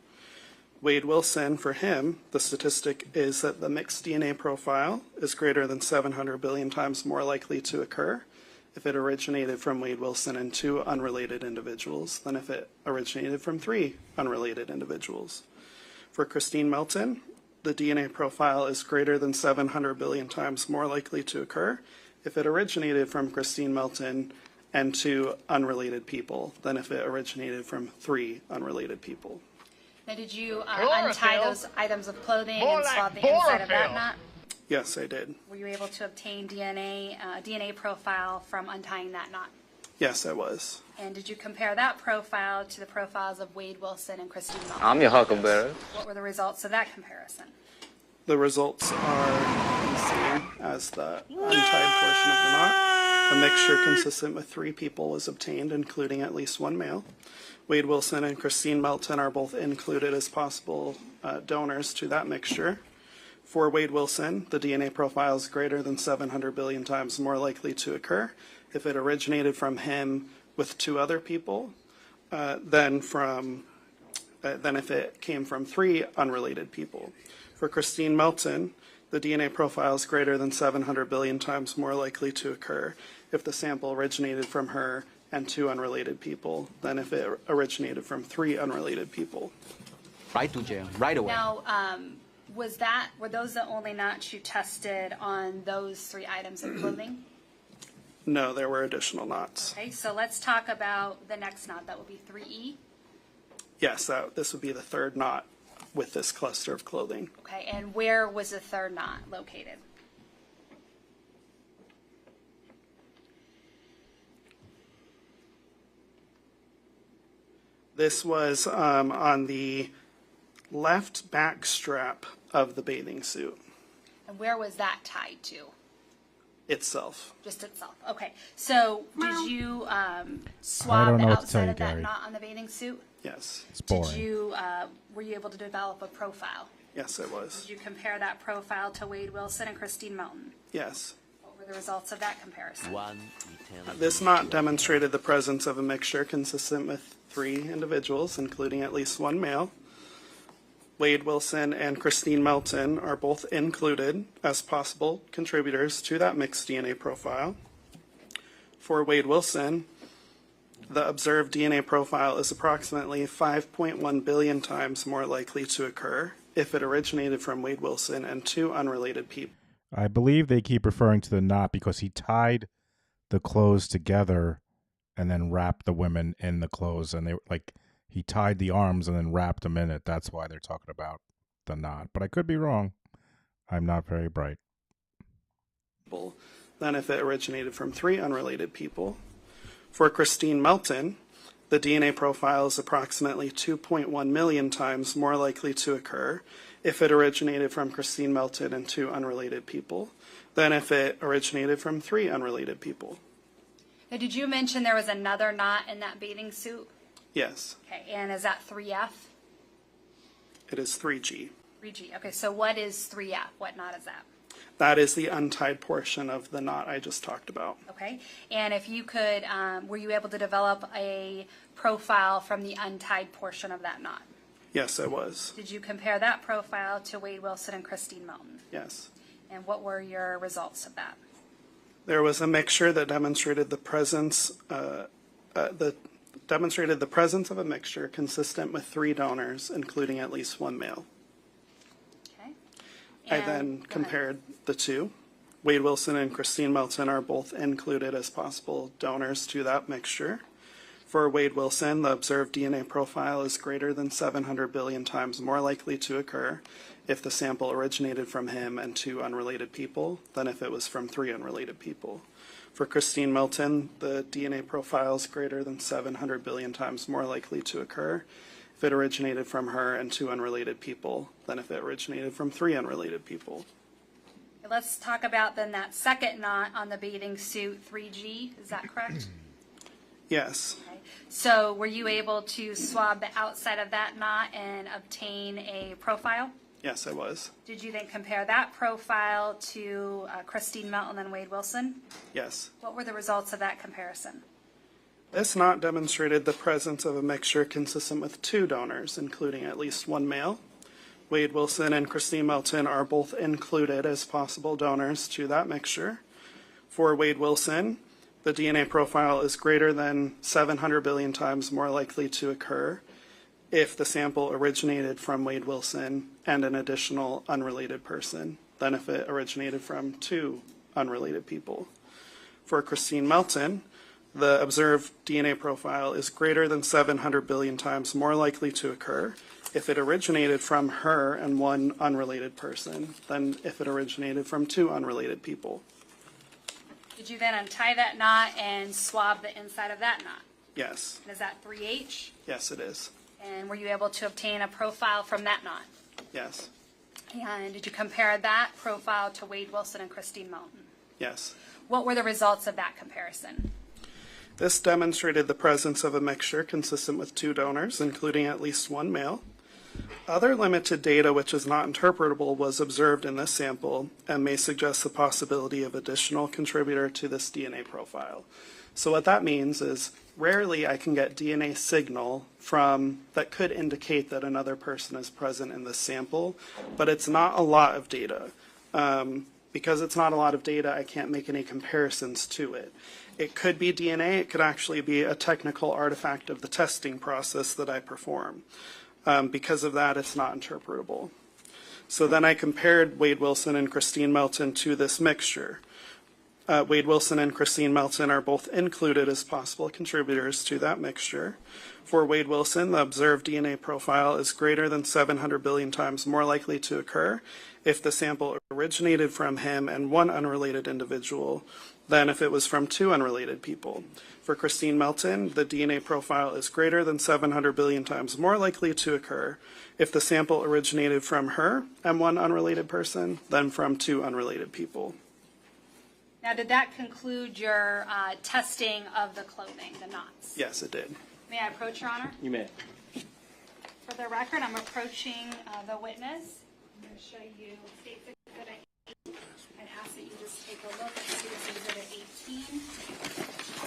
Wade Wilson, for him, the statistic is that the mixed DNA profile is greater than 700 billion times more likely to occur if it originated from Wade Wilson and 2 unrelated individuals than if it originated from 3 unrelated individuals. For Christine Melton, the DNA profile is greater than 700 billion times more likely to occur if it originated from Christine Melton and 2 unrelated people than if it originated from 3 unrelated people. Now, did you untie those items of clothing and swab the inside of that knot? Yes, I did. Were you able to obtain DNA profile from untying that knot? Yes, I was. And did you compare that profile to the profiles of Wade Wilson and Christine Melton? I'm your huckleberry. What were the results of that comparison? The results are the same as the untied portion of the knot. A mixture consistent with 3 people was obtained, including at least 1 male. Wade Wilson and Christine Melton are both included as possible donors to that mixture. For Wade Wilson, the DNA profile is greater than 700 billion times more likely to occur if it originated from him with 2 other people than if it came from 3 unrelated people. For Christine Melton, the DNA profile is greater than 700 billion times more likely to occur if the sample originated from her and 2 unrelated people than if it originated from 3 unrelated people. Right to jail, right away. Now, were those the only knots you tested on those 3 items of clothing? No, there were additional knots. Okay, so let's talk about the next knot. That would be 3E. Yes, this would be the 3rd knot with this cluster of clothing. Okay, and where was the 3rd knot located? This was on the left back strap of the bathing suit And where was that tied to? itself. Just itself. Okay, so did you I swab don't the know what to outside tell you, of that Gary. knot on the bathing suit? Yes. It's boring. Were you able to develop a profile? Yes, I was. Did you compare that profile to Wade Wilson and Christine Melton? Yes. What were the results of that comparison? This knot demonstrated the presence of a mixture consistent with 3 individuals, including at least 1 male. Wade Wilson and Christine Melton are both included as possible contributors to that mixed DNA profile. For Wade Wilson, the observed DNA profile is approximately 5.1 billion times more likely to occur if it originated from Wade Wilson and 2 unrelated people. I believe they keep referring to the knot because he tied the clothes together and then wrapped the women in the clothes, and he tied the arms and then wrapped them in it. That's why they're talking about the knot. But I could be wrong. I'm not very bright. Than if it originated from 3 unrelated people. For Christine Melton, the DNA profile is approximately 2.1 million times more likely to occur if it originated from Christine Melton and 2 unrelated people than if it originated from 3 unrelated people. Now, did you mention there was another knot in that bathing suit? Yes, Okay, and is that 3F? it is 3G. 3G. Okay, so what is 3F? What knot is that? That is the untied portion of the knot I just talked about. Okay, and if you could, were you able to develop a profile from the untied portion of that knot? Yes, I was. Did you compare that profile to Wade Wilson and Christine Melton? Yes. And what were your results of that? There was a mixture that demonstrated the presence of a mixture consistent with 3 donors, including at least 1 male. Okay. I And- then go ahead. compared the 2. Wade Wilson and Christine Melton are both included as possible donors to that mixture. For Wade Wilson, the observed DNA profile is greater than 700 billion times more likely to occur if the sample originated from him and 2 unrelated people than if it was from 3 unrelated people. For Christine Melton, the DNA profile is greater than 700 billion times more likely to occur if it originated from her and 2 unrelated people than if it originated from 3 unrelated people. Let's talk about then that second knot on the bathing suit, 3G, is that correct? Yes. Okay. So were you able to swab the outside of that knot and obtain a profile? Yes, I was. Did you then compare that profile to Christine Melton and Wade Wilson? Yes. What were the results of that comparison? This knot demonstrated the presence of a mixture consistent with 2 donors, including at least 1 male. Wade Wilson and Christine Melton are both included as possible donors to that mixture. For Wade Wilson, the DNA profile is greater than 700 billion times more likely to occur if the sample originated from Wade Wilson and an additional unrelated person than if it originated from two unrelated people. For Christine Melton, the observed DNA profile is greater than 700 billion times more likely to occur if it originated from her and one unrelated person than if it originated from two unrelated people. Did you then untie that knot and swab the inside of that knot? Yes. And is that 3H? Yes, it is. And were you able to obtain a profile from that knot? Yes. And did you compare that profile to Wade Wilson and Christine Melton? Yes. What were the results of that comparison? This demonstrated the presence of a mixture consistent with two donors, including at least one male. Other limited data which is not interpretable was observed in this sample and may suggest the possibility of additional contributor to this DNA profile. So what that means is rarely I can get DNA signal from that could indicate that another person is present in this sample, but it's not a lot of data. Because it's not a lot of data, I can't make any comparisons to it. It could be DNA, it could actually be a technical artifact of the testing process that I perform. Because of that, it's not interpretable. So then I compared Wade Wilson and Christine Melton to this mixture. Wade Wilson and Christine Melton are both included as possible contributors to that mixture. For Wade Wilson, the observed DNA profile is greater than 700 billion times more likely to occur if the sample originated from him and one unrelated individual than if it was from two unrelated people. For Christine Melton, the DNA profile is greater than 700 billion times more likely to occur if the sample originated from her and one unrelated person than from two unrelated people. Now, did that conclude your testing of the clothing, the knots? Yes, it did. May I approach, Your Honor? You may. For the record, I'm approaching the witness. I'm going to show you State Exhibit 8 and ask that you just take a look and see this Exhibit 18.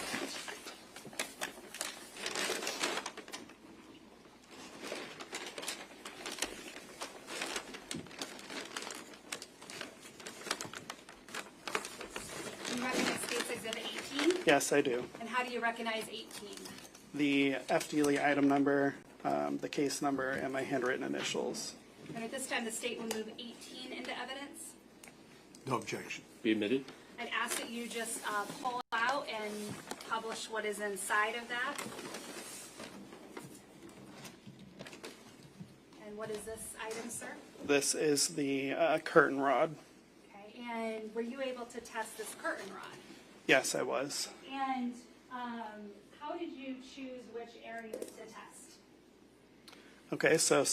Do you recognize State's Exhibit 18? Yes, I do. And how do you recognize 18? The FDLE item number, the case number, and my handwritten initials. And at this time, the state will move 18 into evidence. No objection. Be admitted. I'd ask that you just pull out and publish what is inside of that. And what is this item, sir? This is the curtain rod. Okay, and were you able to test this curtain rod? Yes, I was. And how did you choose which areas to test? Okay, so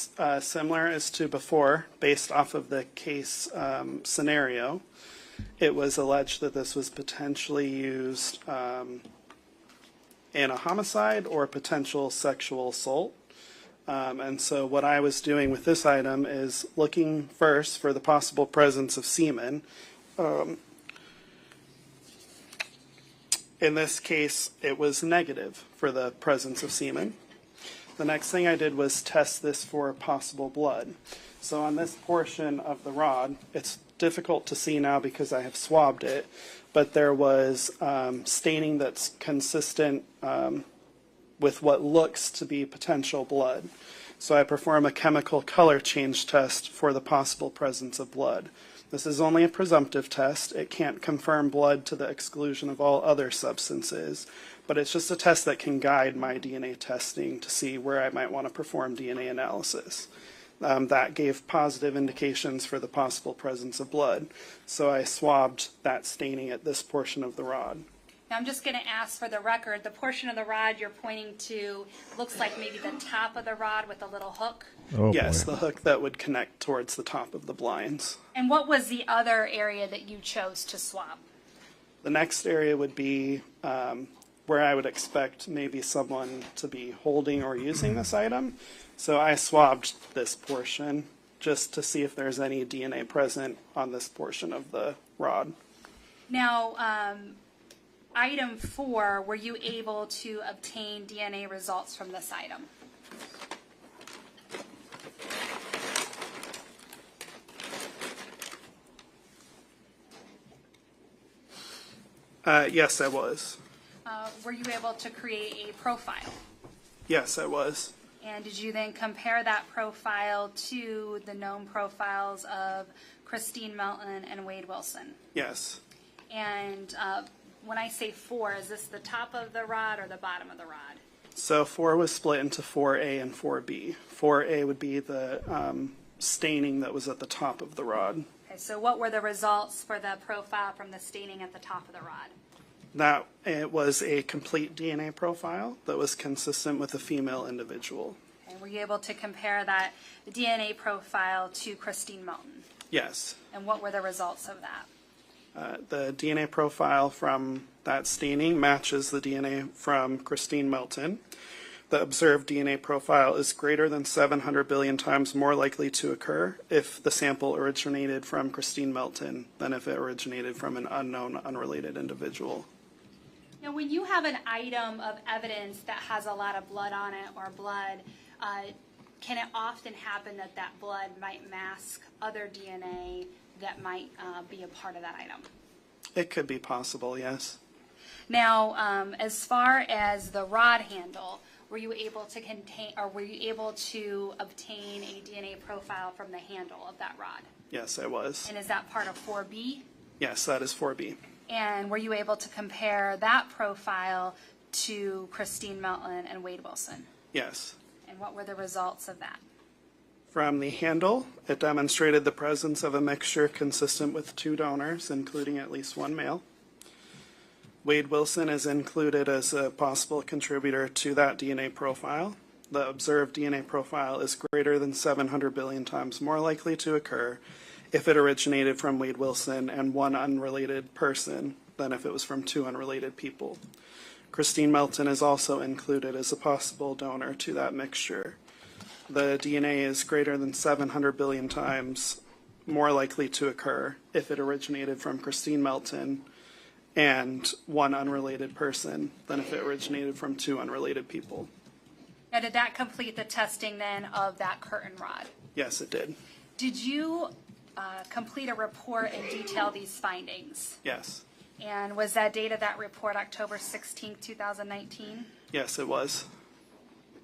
similar as to before, based off of the case scenario, it was alleged that this was potentially used in a homicide or potential sexual assault. And so what I was doing with this item is looking first for the possible presence of semen. In this case, it was negative for the presence of semen. The next thing I did was test this for possible blood. So on this portion of the rod, it's difficult to see now because I have swabbed it, but there was staining that's consistent with what looks to be potential blood. So I perform a chemical color change test for the possible presence of blood. This is only a presumptive test. It can't confirm blood to the exclusion of all other substances, but it's just a test that can guide my DNA testing to see where I might want to perform DNA analysis. That gave positive indications for the possible presence of blood. So I swabbed that staining at this portion of the rod. Now I'm just going to ask for the record, the portion of the rod you're pointing to looks like maybe the top of the rod with a little hook. Oh, Yes, boy. the hook that would connect towards the top of the blinds. And what was the other area that you chose to swab? The next area would be where I would expect maybe someone to be holding or using this item. So I swabbed this portion just to see if there's any DNA present on this portion of the rod. Now, item 4, were you able to obtain DNA results from this item? Yes, I was. Were you able to create a profile? Yes, I was. And did you then compare that profile to the known profiles of Christine Melton and Wade Wilson? Yes. And when I say 4, is this the top of the rod or the bottom of the rod? So 4 was split into 4A and 4B. 4A would be the staining that was at the top of the rod. Okay, so what were the results for the profile from the staining at the top of the rod? That it was a complete DNA profile that was consistent with a female individual. Okay, were you able to compare that DNA profile to Christine Melton? Yes. And what were the results of that? The DNA profile from that staining matches the DNA from Christine Melton. The observed DNA profile is greater than 700 billion times more likely to occur if the sample originated from Christine Melton than if it originated from an unknown, unrelated individual. Now, when you have an item of evidence that has a lot of blood on it or blood, can it often happen that that blood might mask other DNA that might be a part of that item? It could be possible, yes. Now, as far as the rod handle, were you able to obtain a DNA profile from the handle of that rod? Yes, I was. And is that part of 4B? Yes, that is 4B. And were you able to compare that profile to Christine Melton and Wade Wilson? Yes. And what were the results of that? From the handle, it demonstrated the presence of a mixture consistent with 2 donors, including at least 1 male. Wade Wilson is included as a possible contributor to that DNA profile. The observed DNA profile is greater than 700 billion times more likely to occur if it originated from Wade Wilson and 1 unrelated person than if it was from 2 unrelated people. Christine Melton is also included as a possible donor to that mixture. The DNA is greater than 700 billion times more likely to occur if it originated from Christine Melton and 1 unrelated person than if it originated from 2 unrelated people. Now, did that complete the testing then of that curtain rod? Yes, it did. Did you complete a report and detail these findings? Yes. And was that date of that report October 16, 2019? Yes, it was.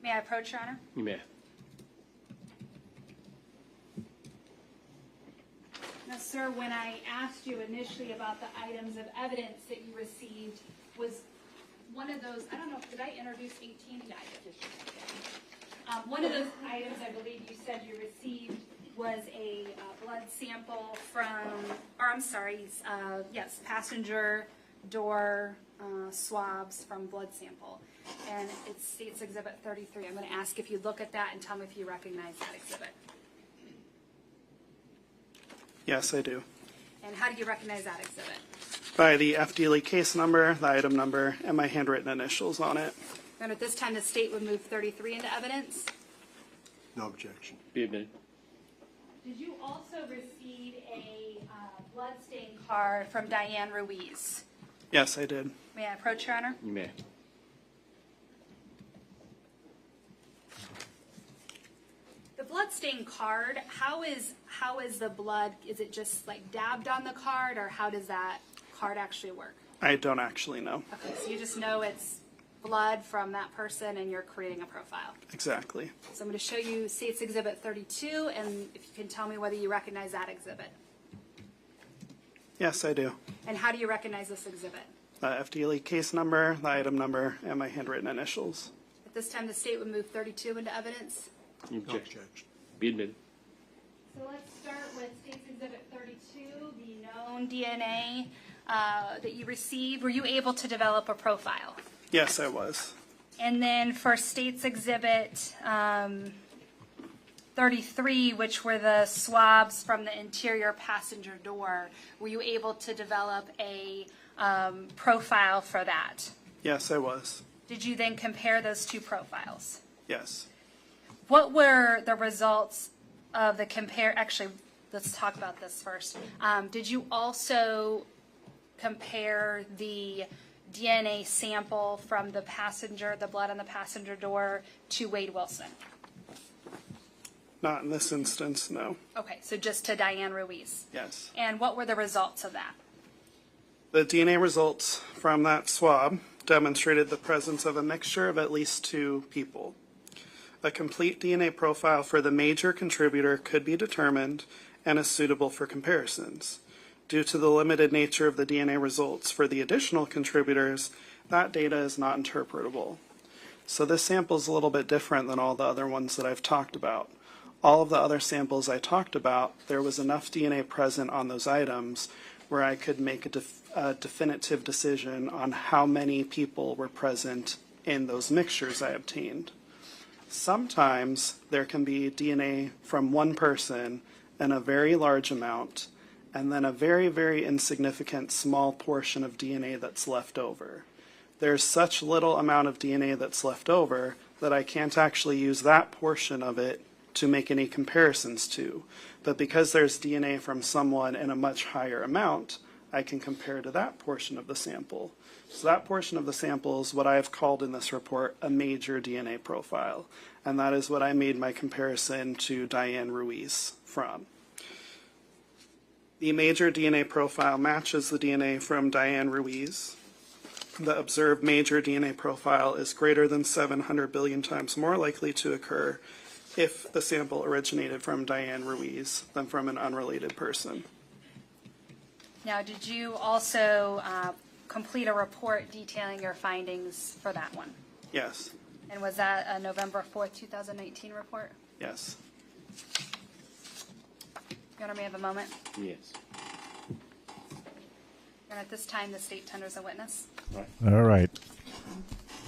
May I approach, Your Honor? You may. Now, sir, when I asked you initially about the items of evidence that you received, was one of those, I don't know, did I introduce 18? Yeah, I did. One of those items I believe you said you received was a blood sample from, or I'm sorry, yes, passenger door swabs from blood sample. And it states Exhibit 33. I'm going to ask if you look at that and tell me if you recognize that exhibit. Yes, I do. And how do you recognize that exhibit? By the FDLE case number, the item number, and my handwritten initials on it. And at this time, the state would move 33 into evidence. No objection. Be admitted. Did you also receive a blood stain card from Diane Ruiz? Yes, I did. May I approach, Your Honor? You may. The blood stain card, how is the blood, is it just like dabbed on the card, or how does that card actually work? I don't actually know. Okay, so you just know it's blood from that person and you're creating a profile. Exactly. So I'm going to show you State's Exhibit 32, and if you can tell me whether you recognize that exhibit. Yes, I do. And how do you recognize this exhibit? The FDLE case number, the item number, and my handwritten initials. At this time, the state would move 32 into evidence. You No objection. objection. Be admitted. So let's start with State's Exhibit 32, the known DNA that you received. Were you able to develop a profile? Yes, I was. And then for State's Exhibit 33, which were the swabs from the interior passenger door, were you able to develop a profile for that? Yes, I was. Did you then compare those 2 profiles? Yes. What were the results of the actually, let's talk about this first. Did you also compare the DNA sample from the blood on the passenger door, to Wade Wilson? Not in this instance, no. Okay, so just to Diane Ruiz. Yes. And what were the results of that? The DNA results from that swab demonstrated the presence of a mixture of at least 2 people. A complete DNA profile for the major contributor could be determined and is suitable for comparisons. Due to the limited nature of the DNA results for the additional contributors, that data is not interpretable. So this sample is a little bit different than all the other ones that I've talked about. All of the other samples I talked about, there was enough DNA present on those items where I could make a definitive decision on how many people were present in those mixtures I obtained. Sometimes there can be DNA from one person in a very large amount, and then a very, very insignificant small portion of DNA that's left over. There's such little amount of DNA that's left over that I can't actually use that portion of it to make any comparisons to. But because there's DNA from someone in a much higher amount, I can compare to that portion of the sample. So that portion of the sample is what I have called in this report a major DNA profile. And that is what I made my comparison to Diane Ruiz from. The major DNA profile matches the DNA from Diane Ruiz. The observed major DNA profile is greater than 700 billion times more likely to occur if the sample originated from Diane Ruiz than from an unrelated person. Now, did you also complete a report detailing your findings for that one? Yes. And was that a November 4th, 2019 report? Yes. Your Honor, may I have a moment? Yes. And at this time, the state tenders a witness. All right.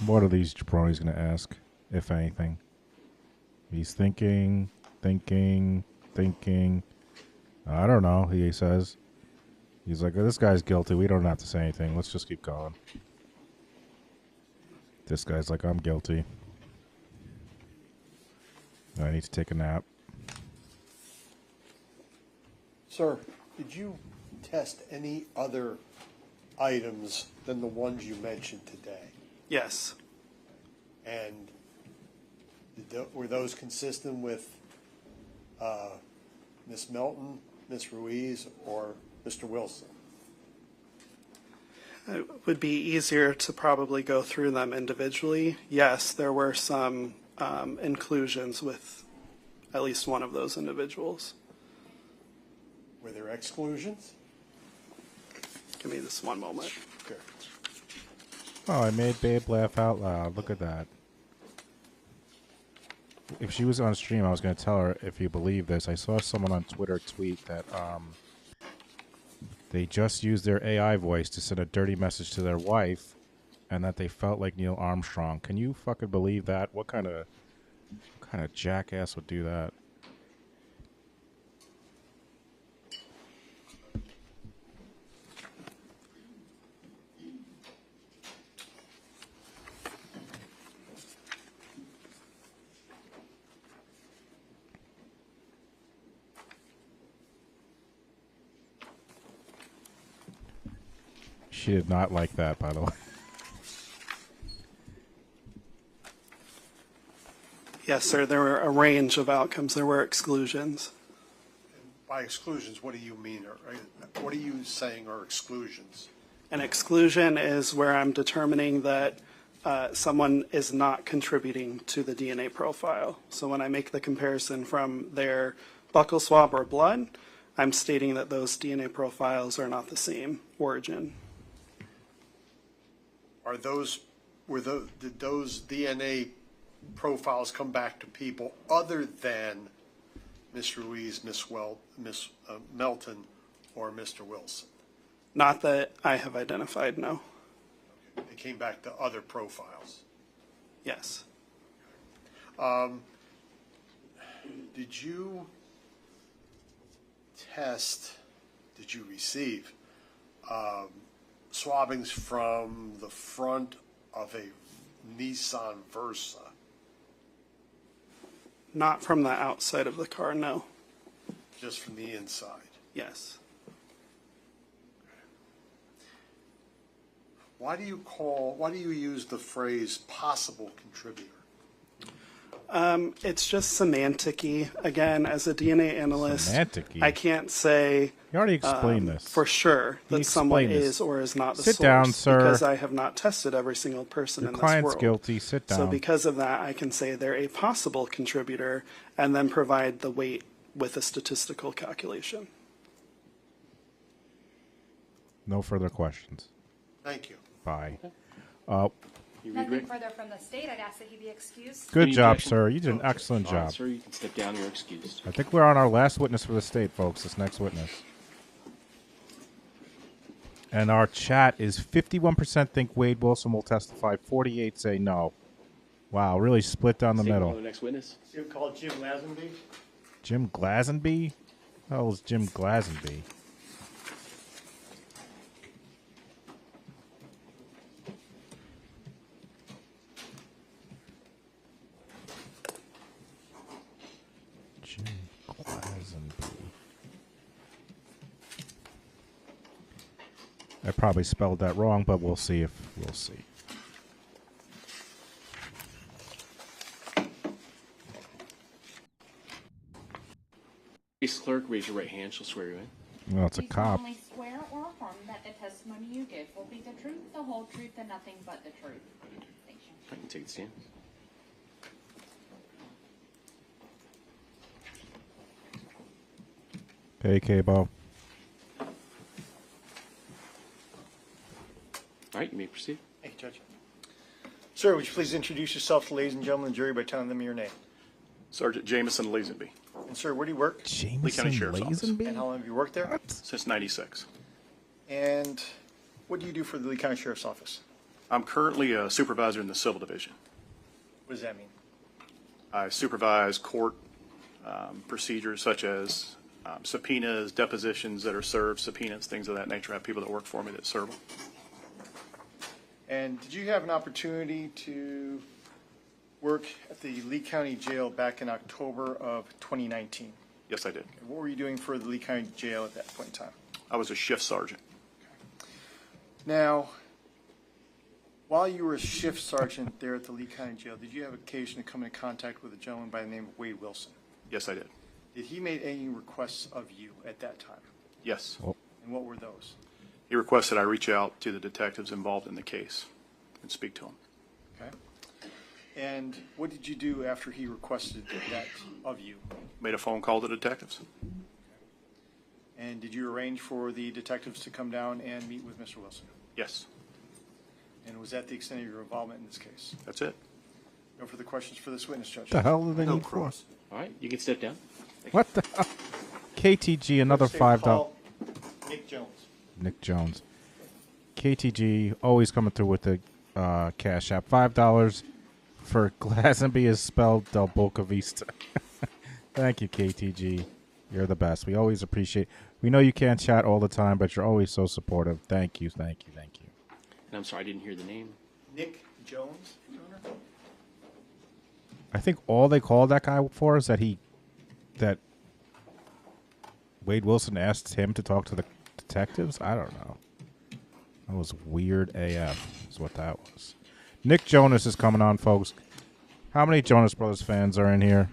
What are these jabronis going to ask, if anything? He's thinking. I don't know, he says. He's like, this guy's guilty. We don't have to say anything. Let's just keep going. This guy's like, I'm guilty. I need to take a nap. Sir, did you test any other items than the ones you mentioned today? Yes. And were those consistent with Ms. Melton, Ms. Ruiz, or Mr. Wilson? It would be easier to probably go through them individually. Yes, there were some inclusions with at least one of those individuals. Were there exclusions? Give me this one moment. Okay. Oh, I made Babe laugh out loud. Look at that. If she was on stream, I was going to tell her, if you believe this, I saw someone on Twitter tweet that they just used their AI voice to send a dirty message to their wife and that they felt like Neil Armstrong. Can you fucking believe that? What kind of jackass would do that? She did not like that, by the way. Yes, sir, there were a range of outcomes. There were exclusions. By exclusions, what do you mean? What are you saying are exclusions? An exclusion is where I'm determining that someone is not contributing to the DNA profile. So when I make the comparison from their buccal swab or blood, I'm stating that those DNA profiles are not the same origin. Did those DNA profiles come back to people other than Ms. Ruiz, Ms. Melton, or Mr. Wilson? Not that I have identified, no. Okay. They came back to other profiles. Yes. Did you receive swabbings from the front of a Nissan Versa? Not from the outside of the car, no. Just from the inside? Yes. Why do you use the phrase possible contributor? It's just semantic-y. Again, as a DNA analyst, Semantic-y? I can't say You already explained this. for sure that someone explained this. is or is not the Sit source. down, sir. Because I have not tested every single person Your in this client's world. guilty. Sit down. So because of that, I can say they're a possible contributor and then provide the weight with a statistical calculation. No further questions. Thank you. Bye. You read, Nothing Rick? further from the state. I'd ask that he be excused. Good Any job, objection? sir. You did an excellent All right, job. sir, you can step down. You're excused. I think we're on our last witness for the state, folks. This next witness. And our chat is 51% think Wade Wilson will testify, 48 say no. Wow, really split down the Signal middle. The next witness. You call Jim Lazenby? Jim Lazenby? How the hell is Jim Lazenby? Jim Lazenby. I probably spelled that wrong, but we'll see if we'll see. Case clerk, raise your right hand. She'll swear you in. Well, it's a You cop. solemnly swear or affirm that the testimony you give will be the truth, the whole truth, and nothing but the truth. Thank you. I can take the stand. Okay, Cabo. All right, you may proceed. Thank you, Judge. Sir, would you please introduce yourself to the ladies and gentlemen of the jury by telling them your name? Sergeant Jameson Lazenby, And sir, where do you work? Jameson County Sheriff's Office. Lazenby? And how long have you worked there? since '96. And what do you do for the Lee County Sheriff's Office? I'm currently a supervisor in the Civil Division. What does that mean? I supervise court procedures such as subpoenas, depositions that are served, subpoenas, things of that nature. I have people that work for me that serve them. And did you have an opportunity to work at the Lee County Jail back in October of 2019? Yes, I did. And what were you doing for the Lee County Jail at that point in time? I was a shift sergeant. Now, while you were a shift sergeant there at the Lee County Jail, did you have occasion to come in contact with a gentleman by the name of Wade Wilson? Yes, I did. Did he make any requests of you at that time? Yes. And what were those? He requested I reach out to the detectives involved in the case and speak to them. Okay. And what did you do after he requested that of you? Made a phone call to detectives. And did you arrange for the detectives to come down and meet with Mr. Wilson? Yes, And was that the extent of your involvement in this case? that's it. No further questions for this witness, Judge. What the hell do they No need for? cross. All right, you can step down. What the hell? KTG, another Say $5. call Nick Jones. Nick Jones. KTG, always coming through with the Cash App. $5 for Lazenby is spelled Del Boca Vista. Thank you, KTG. You're the best. We always appreciate. We know you can't chat all the time, but you're always so supportive. Thank you, thank you, thank you. And I'm sorry, I didn't hear the name. Nick Jones, Your Honor? I think all they called that guy for is that Wade Wilson asked him to talk to the detectives. I don't know. That was weird AF is what that was. Nick Jonas is coming on, folks. How many Jonas Brothers fans are in here?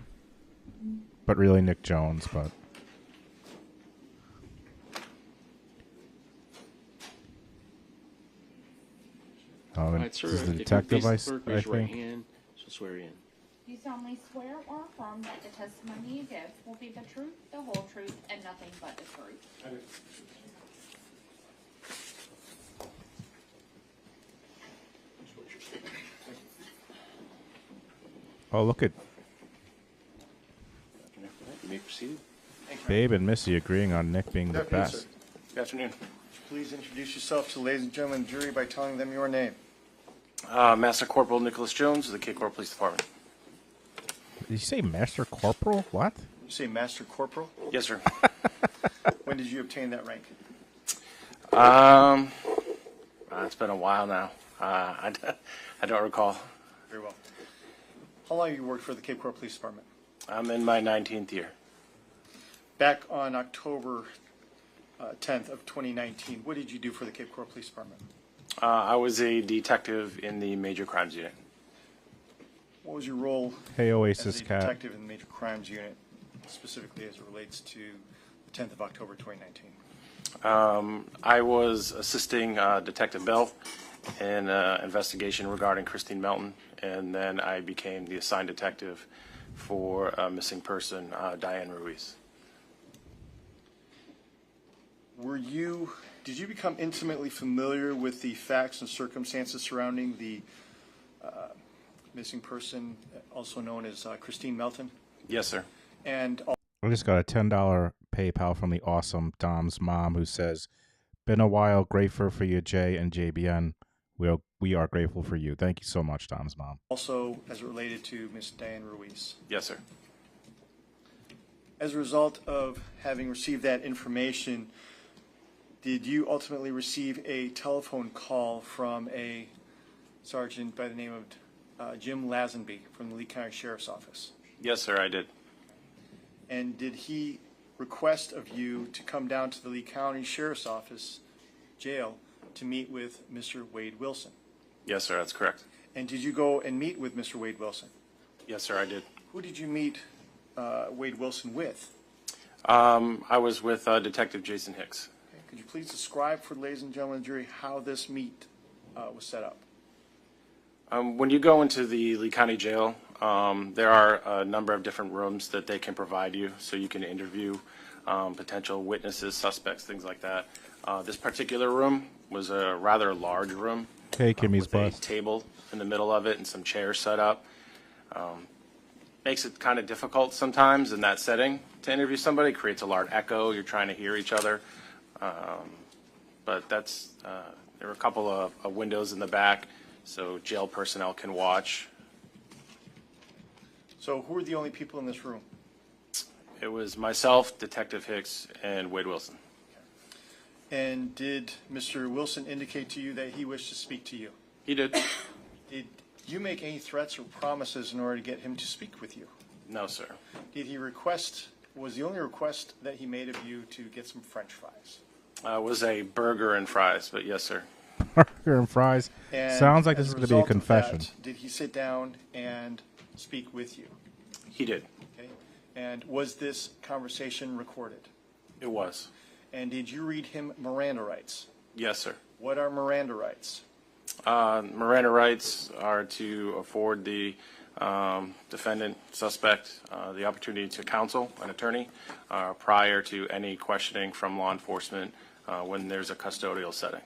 But really Nick Jones, but... Oh, All and right, sir. this is the if you detective, face the clerk, I raise your right think. hand. She'll swear you in. You solemnly swear or affirm that the testimony you give will be the truth, the whole truth, and nothing but the truth. Oh, look at You may proceed. Babe and Missy agreeing on Nick being the Deputy, best. sir. Good afternoon. Please introduce yourself to the ladies and gentlemen of the jury by telling them your name. Master Corporal Nicholas Jones of the Cape Coral Police Department. Did you say Master Corporal? What? You say Master Corporal? Yes, sir. When did you obtain that rank? It's been a while now. I don't recall. Very well. How long have you worked for the Cape Coral Police Department? I'm in my 19th year. Back on October 10th of 2019, what did you do for the Cape Coral Police Department? I was a detective in the Major Crimes Unit. What was your role Hey, Oasis as a Cat. detective in the Major Crimes Unit, specifically as it relates to the 10th of October 2019? I was assisting Detective Bell in an investigation regarding Christine Melton, and then I became the assigned detective for a missing person, Diane Ruiz. Did you become intimately familiar with the facts and circumstances surrounding the missing person, also known as Christine Melton? Yes, sir. And I just got a $10 PayPal from the awesome Dom's mom, who says, "Been a while. Grateful for you, Jay and JBN. We are grateful for you." Thank you so much, Dom's mom. also as it related to Miss Diane Ruiz. Yes, sir. As a result of having received that information, did you ultimately receive a telephone call from a sergeant by the name of Jim Lazenby from the Lee County Sheriff's Office? Yes, sir, I did. And did he request of you to come down to the Lee County Sheriff's Office jail to meet with Mr. Wade Wilson? Yes, sir, that's correct. And did you go and meet with Mr. Wade Wilson? Yes, sir, I did. Who did you meet Wade Wilson with? I was with Detective Jason Hicks. Okay. Could you please describe for the ladies and gentlemen of the jury how this meet was set up? When you go into the Lee County Jail, there are a number of different rooms that they can provide you, so you can interview potential witnesses, suspects, things like that. This particular room was a rather large room. Hey, Kimmy's with a bus. table in the middle of it and some chairs set up. Makes it kind of difficult sometimes in that setting to interview somebody. Creates a large echo. You're trying to hear each other. But that's there are a couple of windows in the back, so jail personnel can watch. So who were the only people in this room? It was myself, Detective Hicks, and Wade Wilson. And did Mr. Wilson indicate to you that he wished to speak to you? He did. Did you make any threats or promises in order to get him to speak with you? No, sir. Did he request, was the only request that he made of you to get some French fries? It was a burger and fries, but yes, sir. Burger and fries. And Sounds like this as is a going to be a result of confession. that, did he sit down and speak with you? He did. Okay. And was this conversation recorded? It was. And did you read him Miranda rights? Yes, sir. What are Miranda rights? Miranda rights are to afford the defendant, suspect, the opportunity to counsel an attorney prior to any questioning from law enforcement when there's a custodial setting.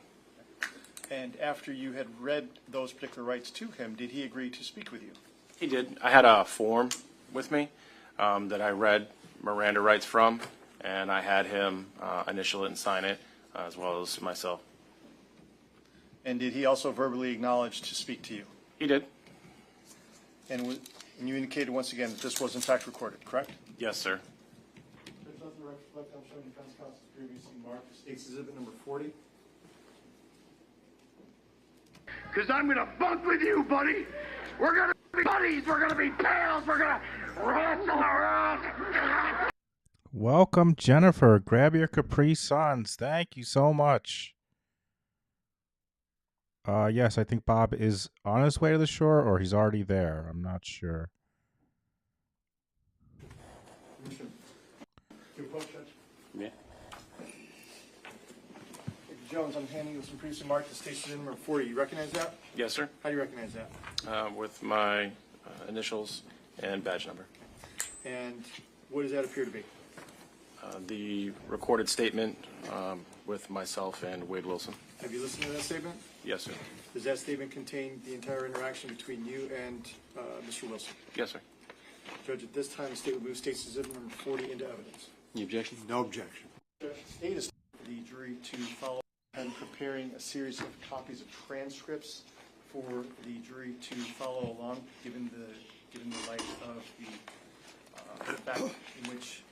And after you had read those particular rights to him, did he agree to speak with you? He did. I had a form with me that I read Miranda rights from, and I had him initial it and sign it, as well as myself. And did he also verbally acknowledge to speak to you? He did. And you indicated once again that this was in fact recorded, correct? Yes, sir. There's nothing to reflect. I'm showing defense counsel's previously marked State's Exhibit number 40. Because I'm going to bunk with you, buddy. We're going to be buddies. We're going to be pals. We're going to wrestle around. Welcome, Jennifer. Grab your Capri Suns. Thank you so much. Yes, I think Bob is on his way to the shore, or he's already there. I'm not sure. Yeah. Jones, I'm handing you some previously marked State's Exhibit number 40. You recognize that? Yes, sir. How do you recognize that? With my initials and badge number. And what does that appear to be? The recorded statement with myself and Wade Wilson. Have you listened to that statement? Yes, sir. Does that statement contain the entire interaction between you and Mr. Wilson? Yes, sir. Judge, at this time, the state will move State's Exhibit number 40 into evidence. Any objection? No objection. State is the jury to follow and preparing a series of copies of transcripts for the jury to follow along, given the light of the fact in which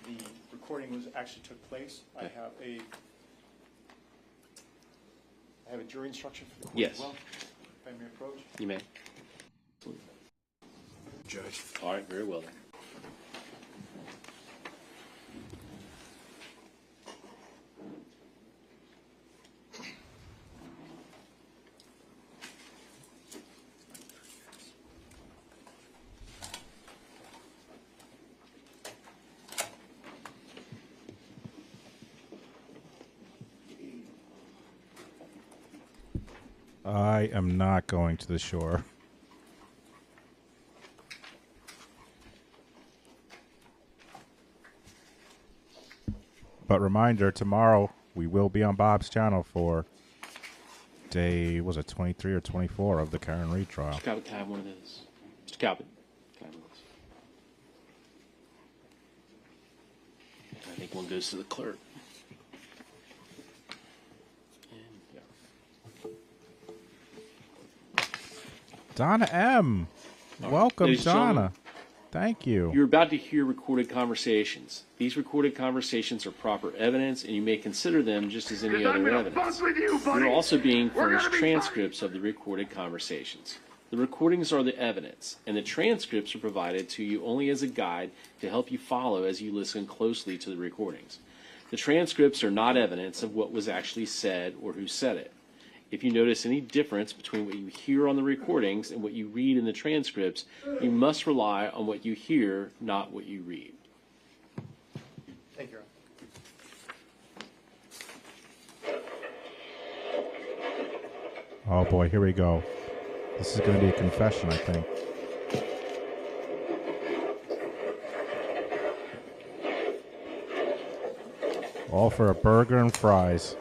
the recording was actually took place. I have a jury instruction for the court Yes. as well. If I may approach. You may. Judge. All right, very well then. I am not going to the shore. But reminder, tomorrow we will be on Bob's channel for day, was it 23 or 24 of the Karen Reed trial. Mr. Cabot, can I have one of those? Mr. Cabot, can I have one of those? I think one goes to the clerk. And, yeah. Donna M. Welcome, Ladies and gentlemen, Donna. Thank you. You're about to hear recorded conversations. These recorded conversations are proper evidence, and you may consider them just as any other evidence. You're also being furnished transcripts of the recorded conversations. The recordings are the evidence, and the transcripts are provided to you only as a guide to help you follow as you listen closely to the recordings. The transcripts are not evidence of what was actually said or who said it. If you notice any difference between what you hear on the recordings and what you read in the transcripts, you must rely on what you hear, not what you read. Thank you, Oh boy, here we go. This is going to be a confession, I think. All for a burger and fries.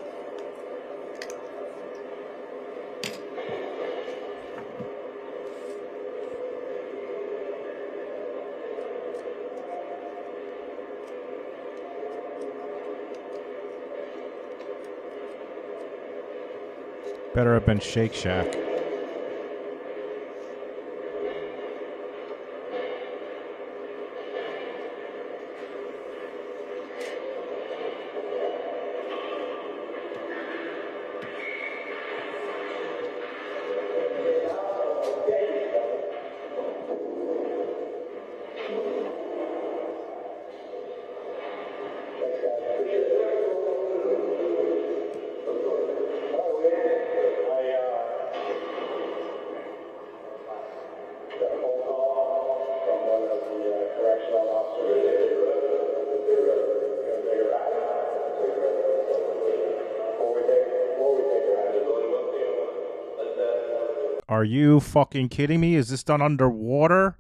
Better have been Shake Shack. Are you fucking kidding me? Is this done underwater?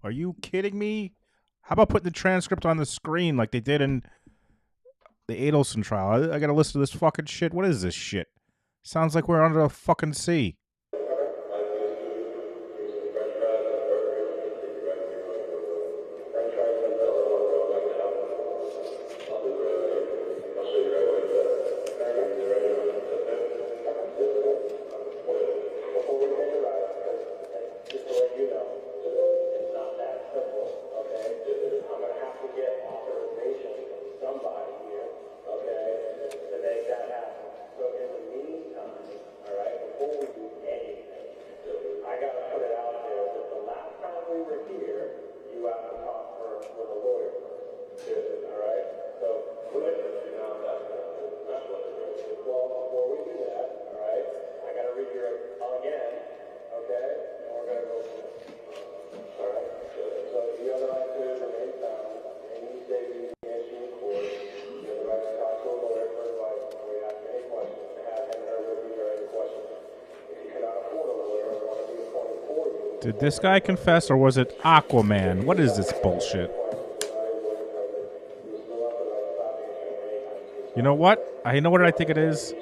Are you kidding me? How about putting the transcript on the screen like they did in the Adelson trial? I gotta listen to this fucking shit. What is this shit? Sounds like we're under the fucking sea. Did this guy confess or was it Aquaman? What is this bullshit? You know what? I know what I think it is.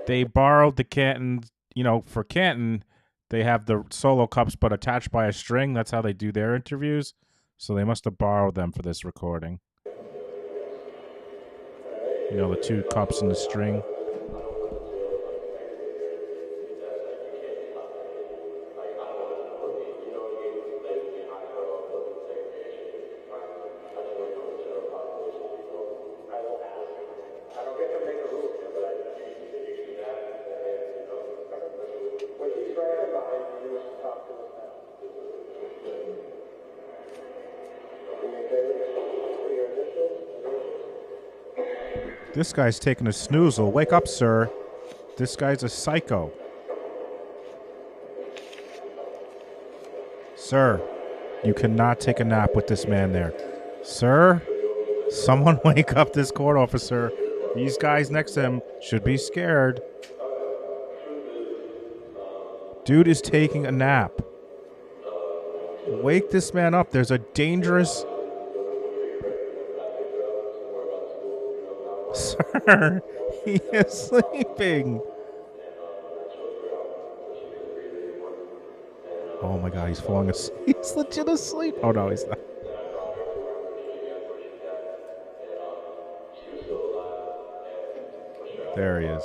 They borrowed the Canton, you know, for Canton, they have the solo cups but attached by a string. That's how they do their interviews. So they must have borrowed them for this recording. You know, the two cups and the string. This guy's taking a snoozle. Wake up, sir. This guy's a psycho. Sir, you cannot take a nap with this man there. Sir, someone wake up this court officer. These guys next to him should be scared. Dude is taking a nap. Wake this man up. There's a dangerous... Sir, he is sleeping. Oh my God, he's falling asleep. He's legit asleep. Oh no, he's not. There he is.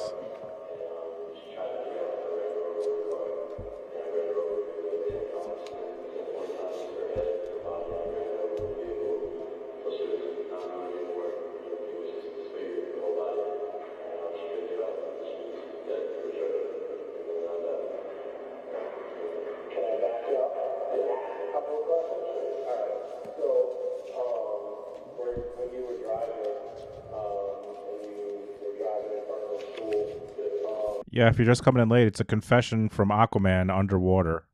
Yeah, if you're just coming in late, it's a confession from Aquaman underwater.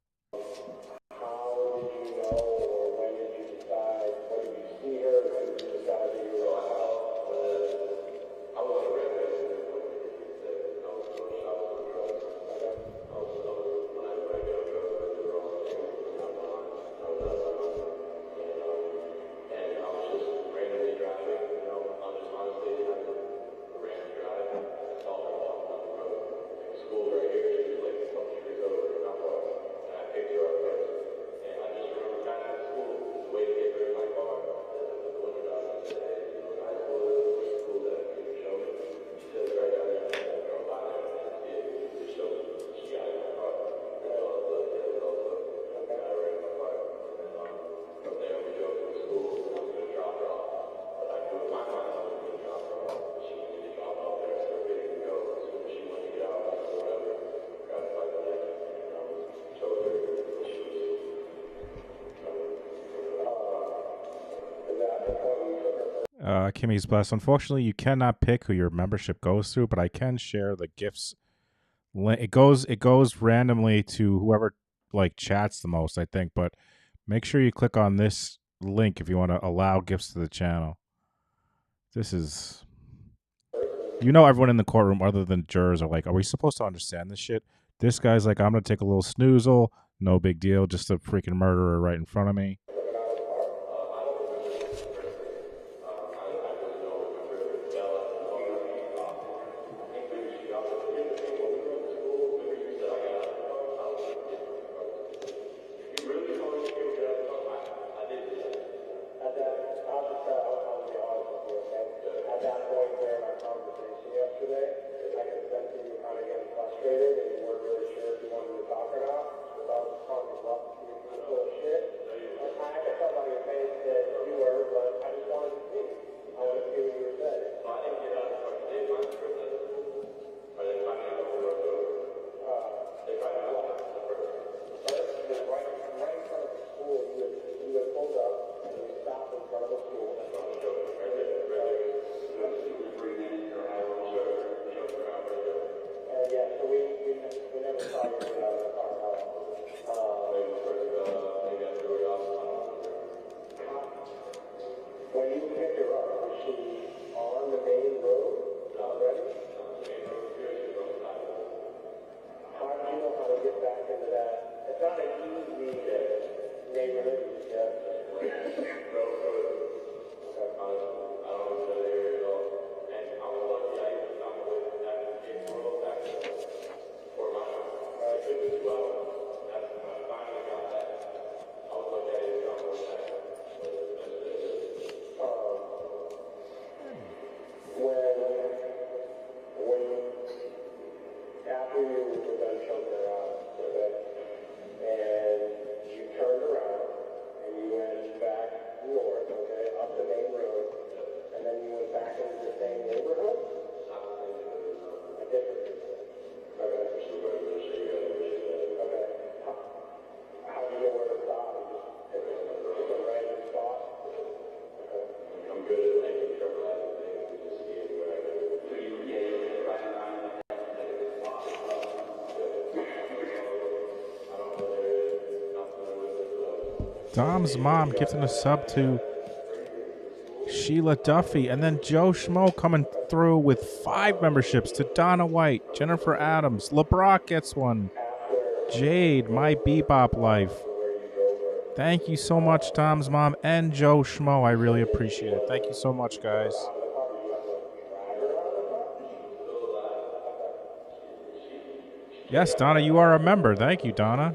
Kimmy's blessed. Unfortunately, you cannot pick who your membership goes through, but I can share the gifts. It goes randomly to whoever like chats the most, I think. But make sure you click on this link if you want to allow gifts to the channel. This is, everyone in the courtroom other than jurors are like, are we supposed to understand this shit? This guy's like, I'm gonna take a little snoozle, no big deal, just a freaking murderer right in front of me. Dom's mom gifting a sub to Sheila Duffy. And then Joe Schmo coming through with 5 memberships to Donna White, Jennifer Adams. LeBrock gets one. Jade, my Bebop life. Thank you so much, Tom's mom and Joe Schmo. I really appreciate it. Thank you so much, guys. Yes, Donna, you are a member. Thank you, Donna.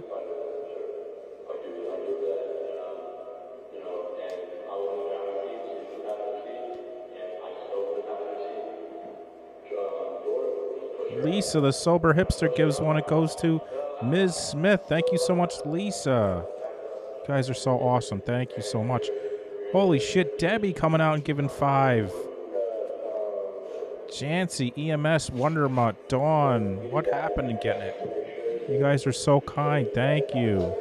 Lisa, the sober hipster, gives one. It goes to Ms. Smith. Thank you so much, Lisa. You guys are so awesome. Thank you so much. Holy shit, Debbie coming out and giving 5. Jancy, EMS, Wondermutt, Dawn. What happened in getting it? You guys are so kind. Thank you.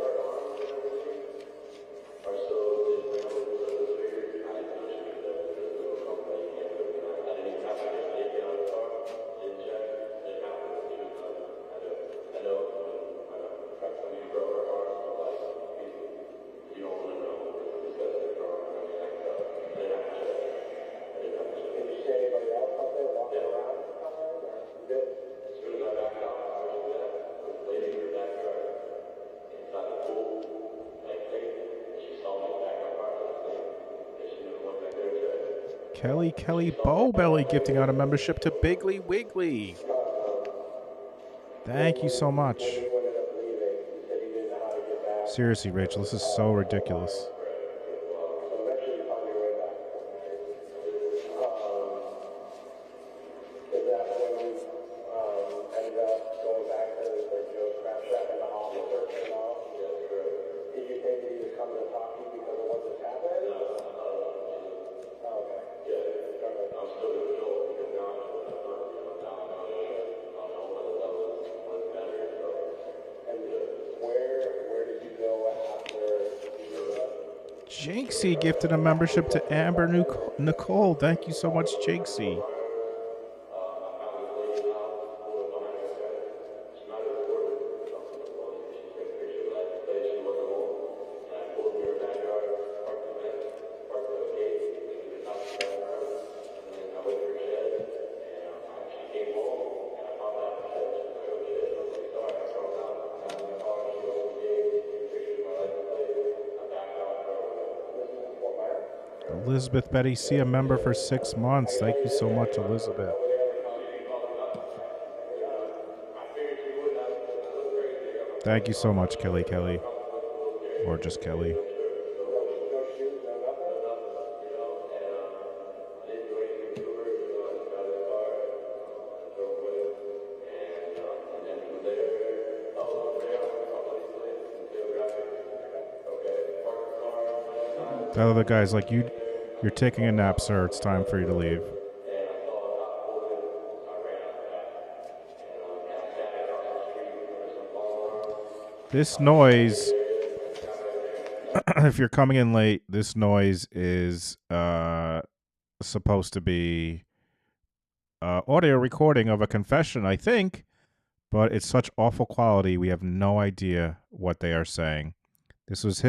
Kelly Bowbelly gifting out a membership to Biggly Wiggly. Thank you so much. Seriously, Rachel, this is so ridiculous. Jinxie gifted a membership to Amber Nicole. Thank you so much, Jinxie. Elizabeth Betty C, a member for 6 months. Thank you so much, Elizabeth. Thank you so much, Kelly. Or just Kelly. The other guy's like, you're taking a nap, sir. It's time for you to leave. This noise, if you're coming in late, this noise is supposed to be audio recording of a confession, I think, but it's such awful quality, we have no idea what they are saying. This was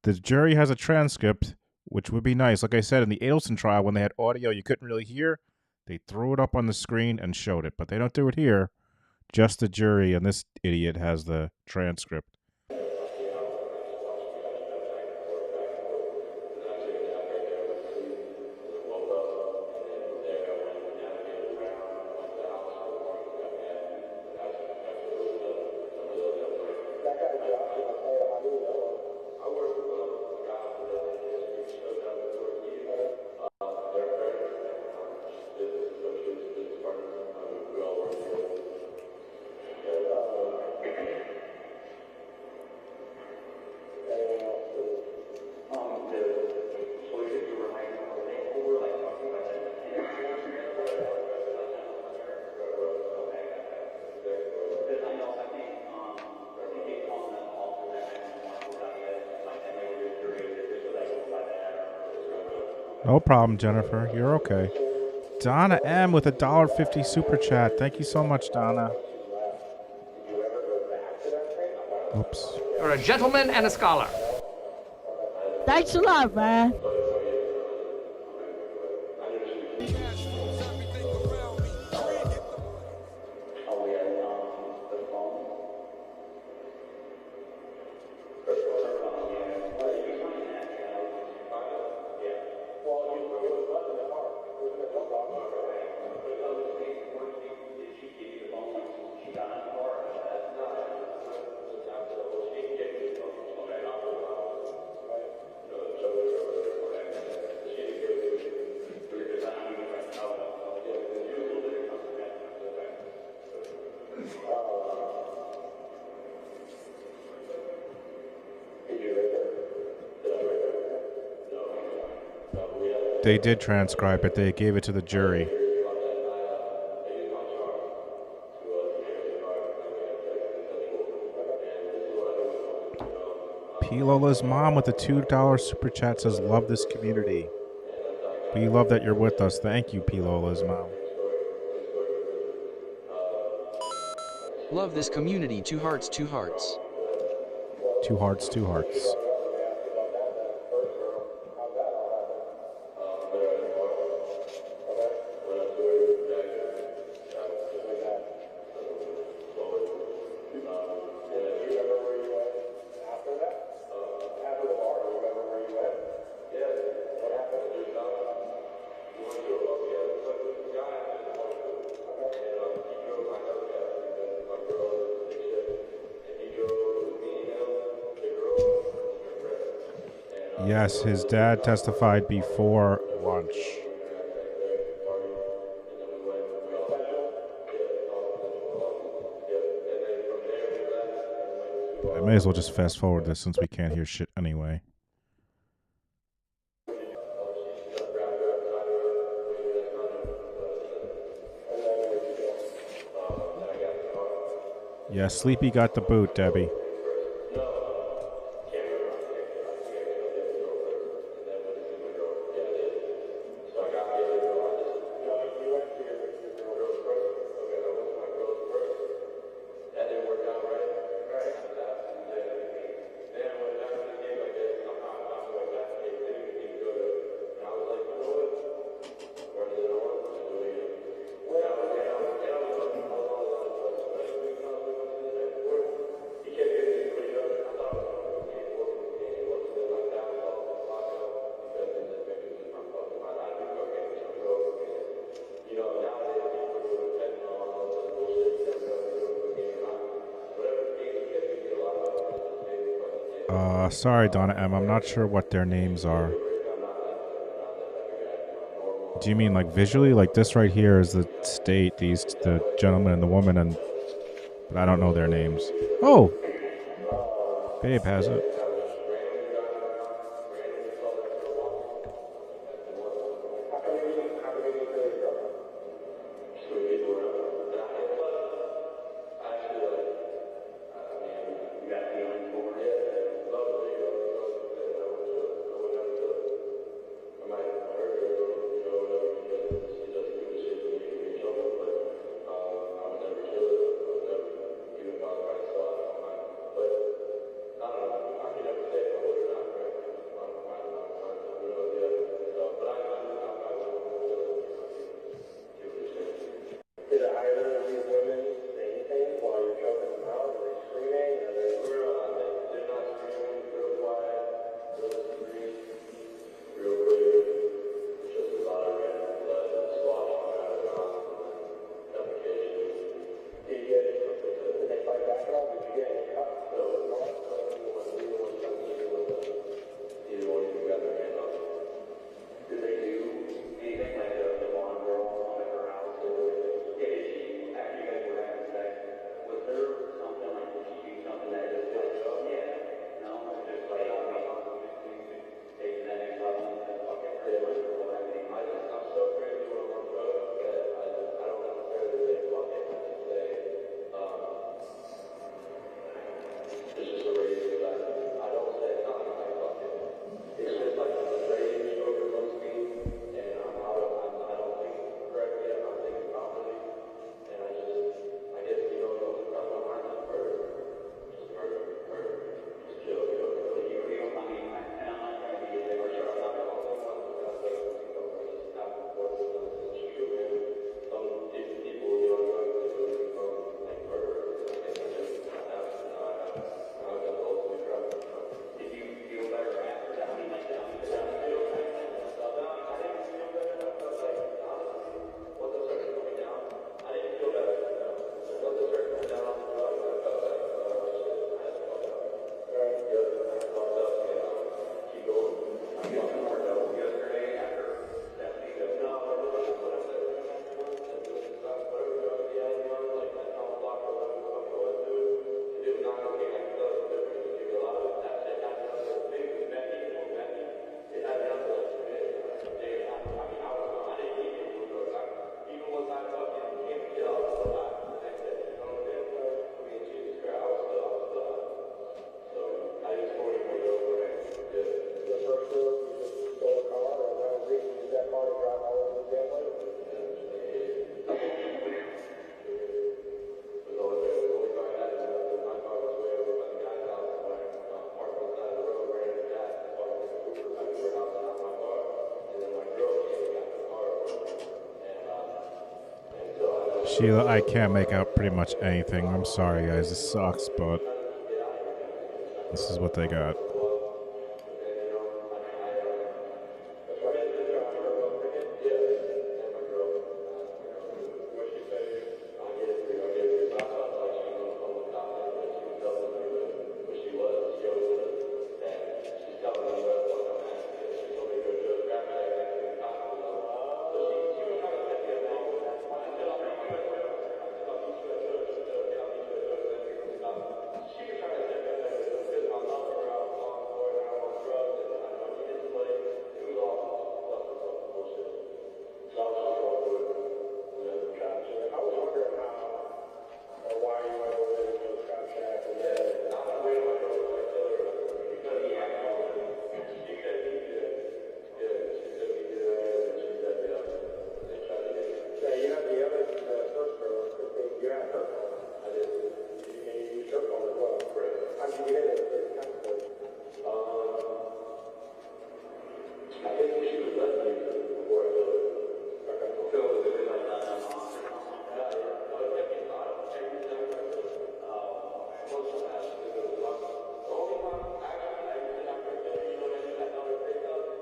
the jury has a transcript, which would be nice. Like I said, in the Adelson trial, when they had audio you couldn't really hear, they threw it up on the screen and showed it, but they don't do it here. Just the jury, and this idiot has the transcript. No problem, Jennifer. You're okay. Donna M with a $1.50 super chat. Thank you so much, Donna. Oops. You're a gentleman and a scholar. Thanks a lot, man. they did transcribe it. They gave it to the jury. P. Lola's mom with a $2 super chat says, love this community. We love that you're with us. Thank you, P. Lola's mom. Love this community. 2 hearts, 2 hearts. 2 hearts, 2 hearts. Yes, his dad testified before lunch. I may as well just fast forward this since we can't hear shit anyway. Yeah, Sleepy got the boot, Debbie. Sorry, Donna M. I'm not sure what their names are. Do you mean like visually? Like this right here is the state, the gentleman and the woman, but I don't know their names. Oh! Babe has it. Sheila, I can't make out pretty much anything. I'm sorry, guys. This sucks, but this is what they got.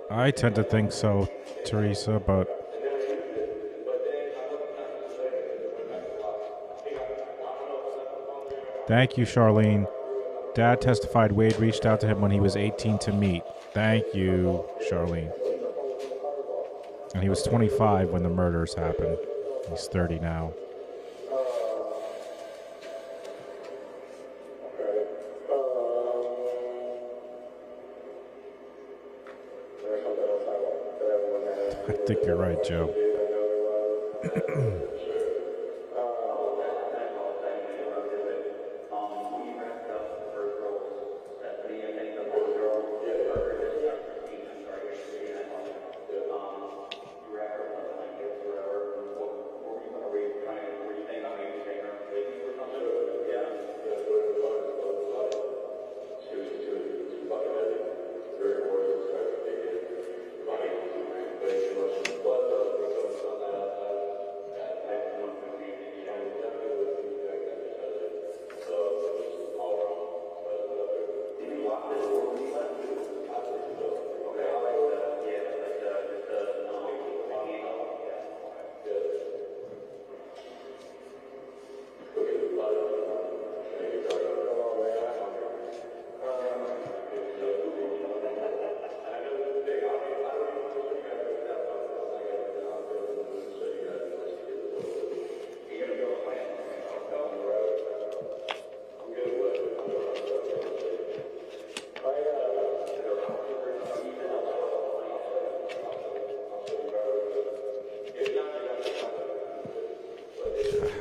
I tend to think so, Teresa, but thank you, Charlene. Dad testified Wade reached out to him when he was 18 to meet. Thank you, Charlene. And he was 25 when the murders happened. He's 30 now. I think you're right, Joe.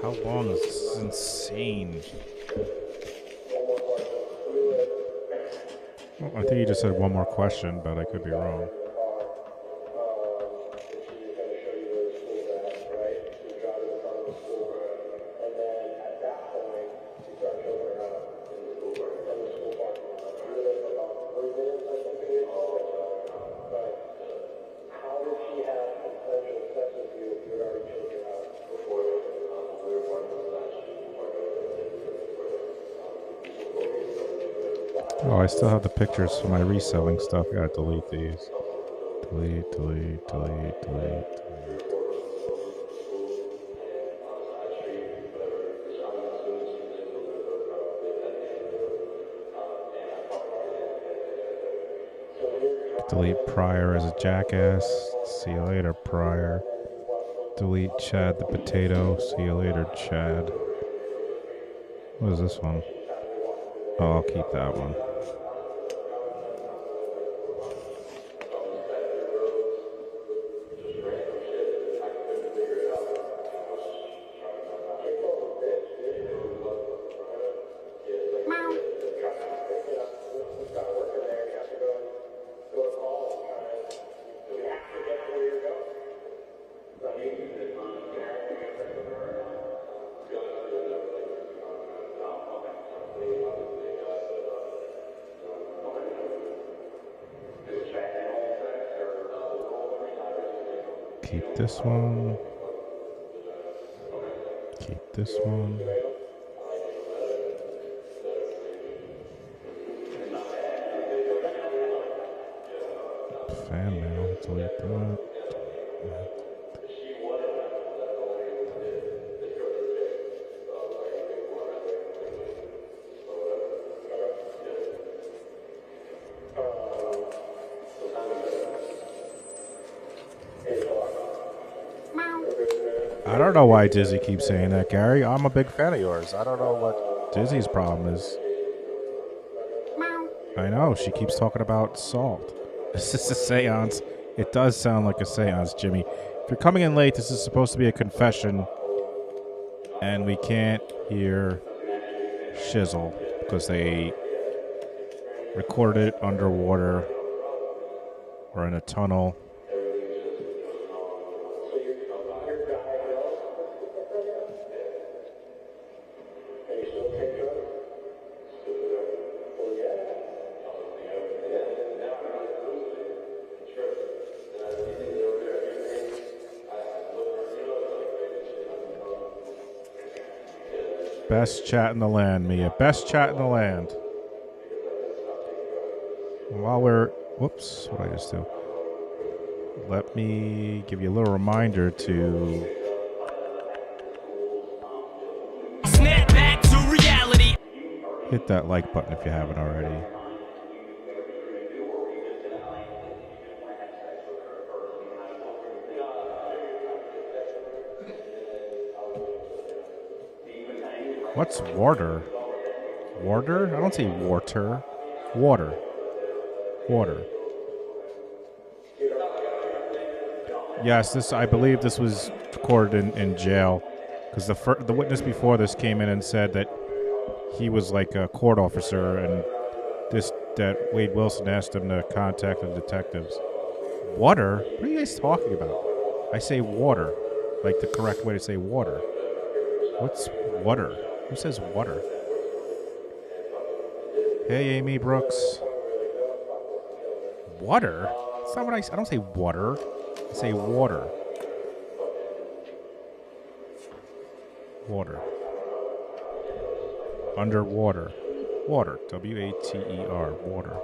How long is this? This is insane. Well, I think you just said one more question, but I could be wrong. Oh, I still have the pictures for my reselling stuff. Gotta delete these. Delete, delete, delete, delete. Delete Pryor as a jackass. See you later, Pryor. Delete Chad the potato. See you later, Chad. What is this one? Oh, I'll keep that one. Keep this one. Keep this one. Fan mail. Delete that. I don't know why Dizzy keeps saying that, Gary. I'm a big fan of yours. I don't know what Dizzy's problem is. I know. She keeps talking about salt. This is a seance. It does sound like a seance, Jimmy. If you're coming in late, this is supposed to be a confession. And we can't hear shizzle because they recorded it underwater or in a tunnel. Best chat in the land, Mia. Best chat in the land. While we're... Whoops. What did I just do? Let me give you a little reminder to... Snap back to reality. Hit that like button if you haven't already. What's water? Water? I don't say water. Water. Water. Yes, this. I believe this was recorded in jail, because the witness before this came in and said that he was like a court officer, and that Wade Wilson asked him to contact the detectives. Water? What are you guys talking about? I say water, like the correct way to say water. What's water? Who says water? Hey, Amy Brooks. Water? That's not what I don't say water. I say water. Water. Underwater. Water. W-A-T-E-R. Water.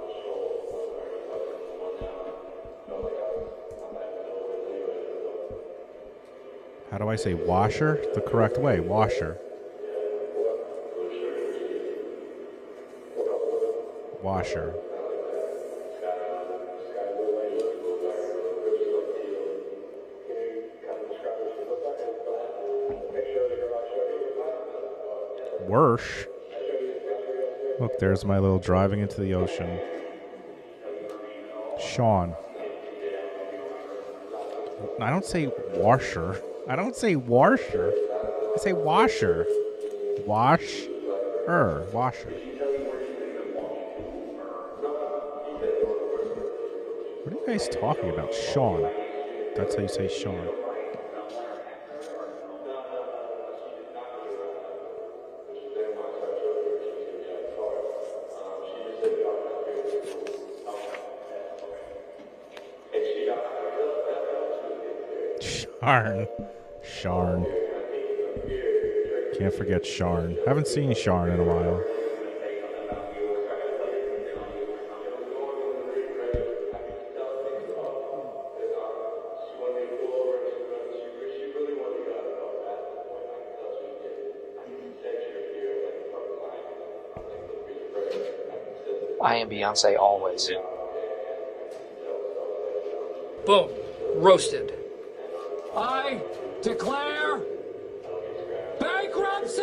How do I say washer? The correct way. Washer. Washer. Worsh. Look, there's my little driving into the ocean. Sean. I don't say washer. I don't say washer. I say washer. Wash. Washer. What are you guys talking about? Sean. That's how you say Sean. Sharn. Can't forget Sharn. Haven't seen Sharn in a while. I am Beyonce always. Boom. Roasted. I declare bankruptcy!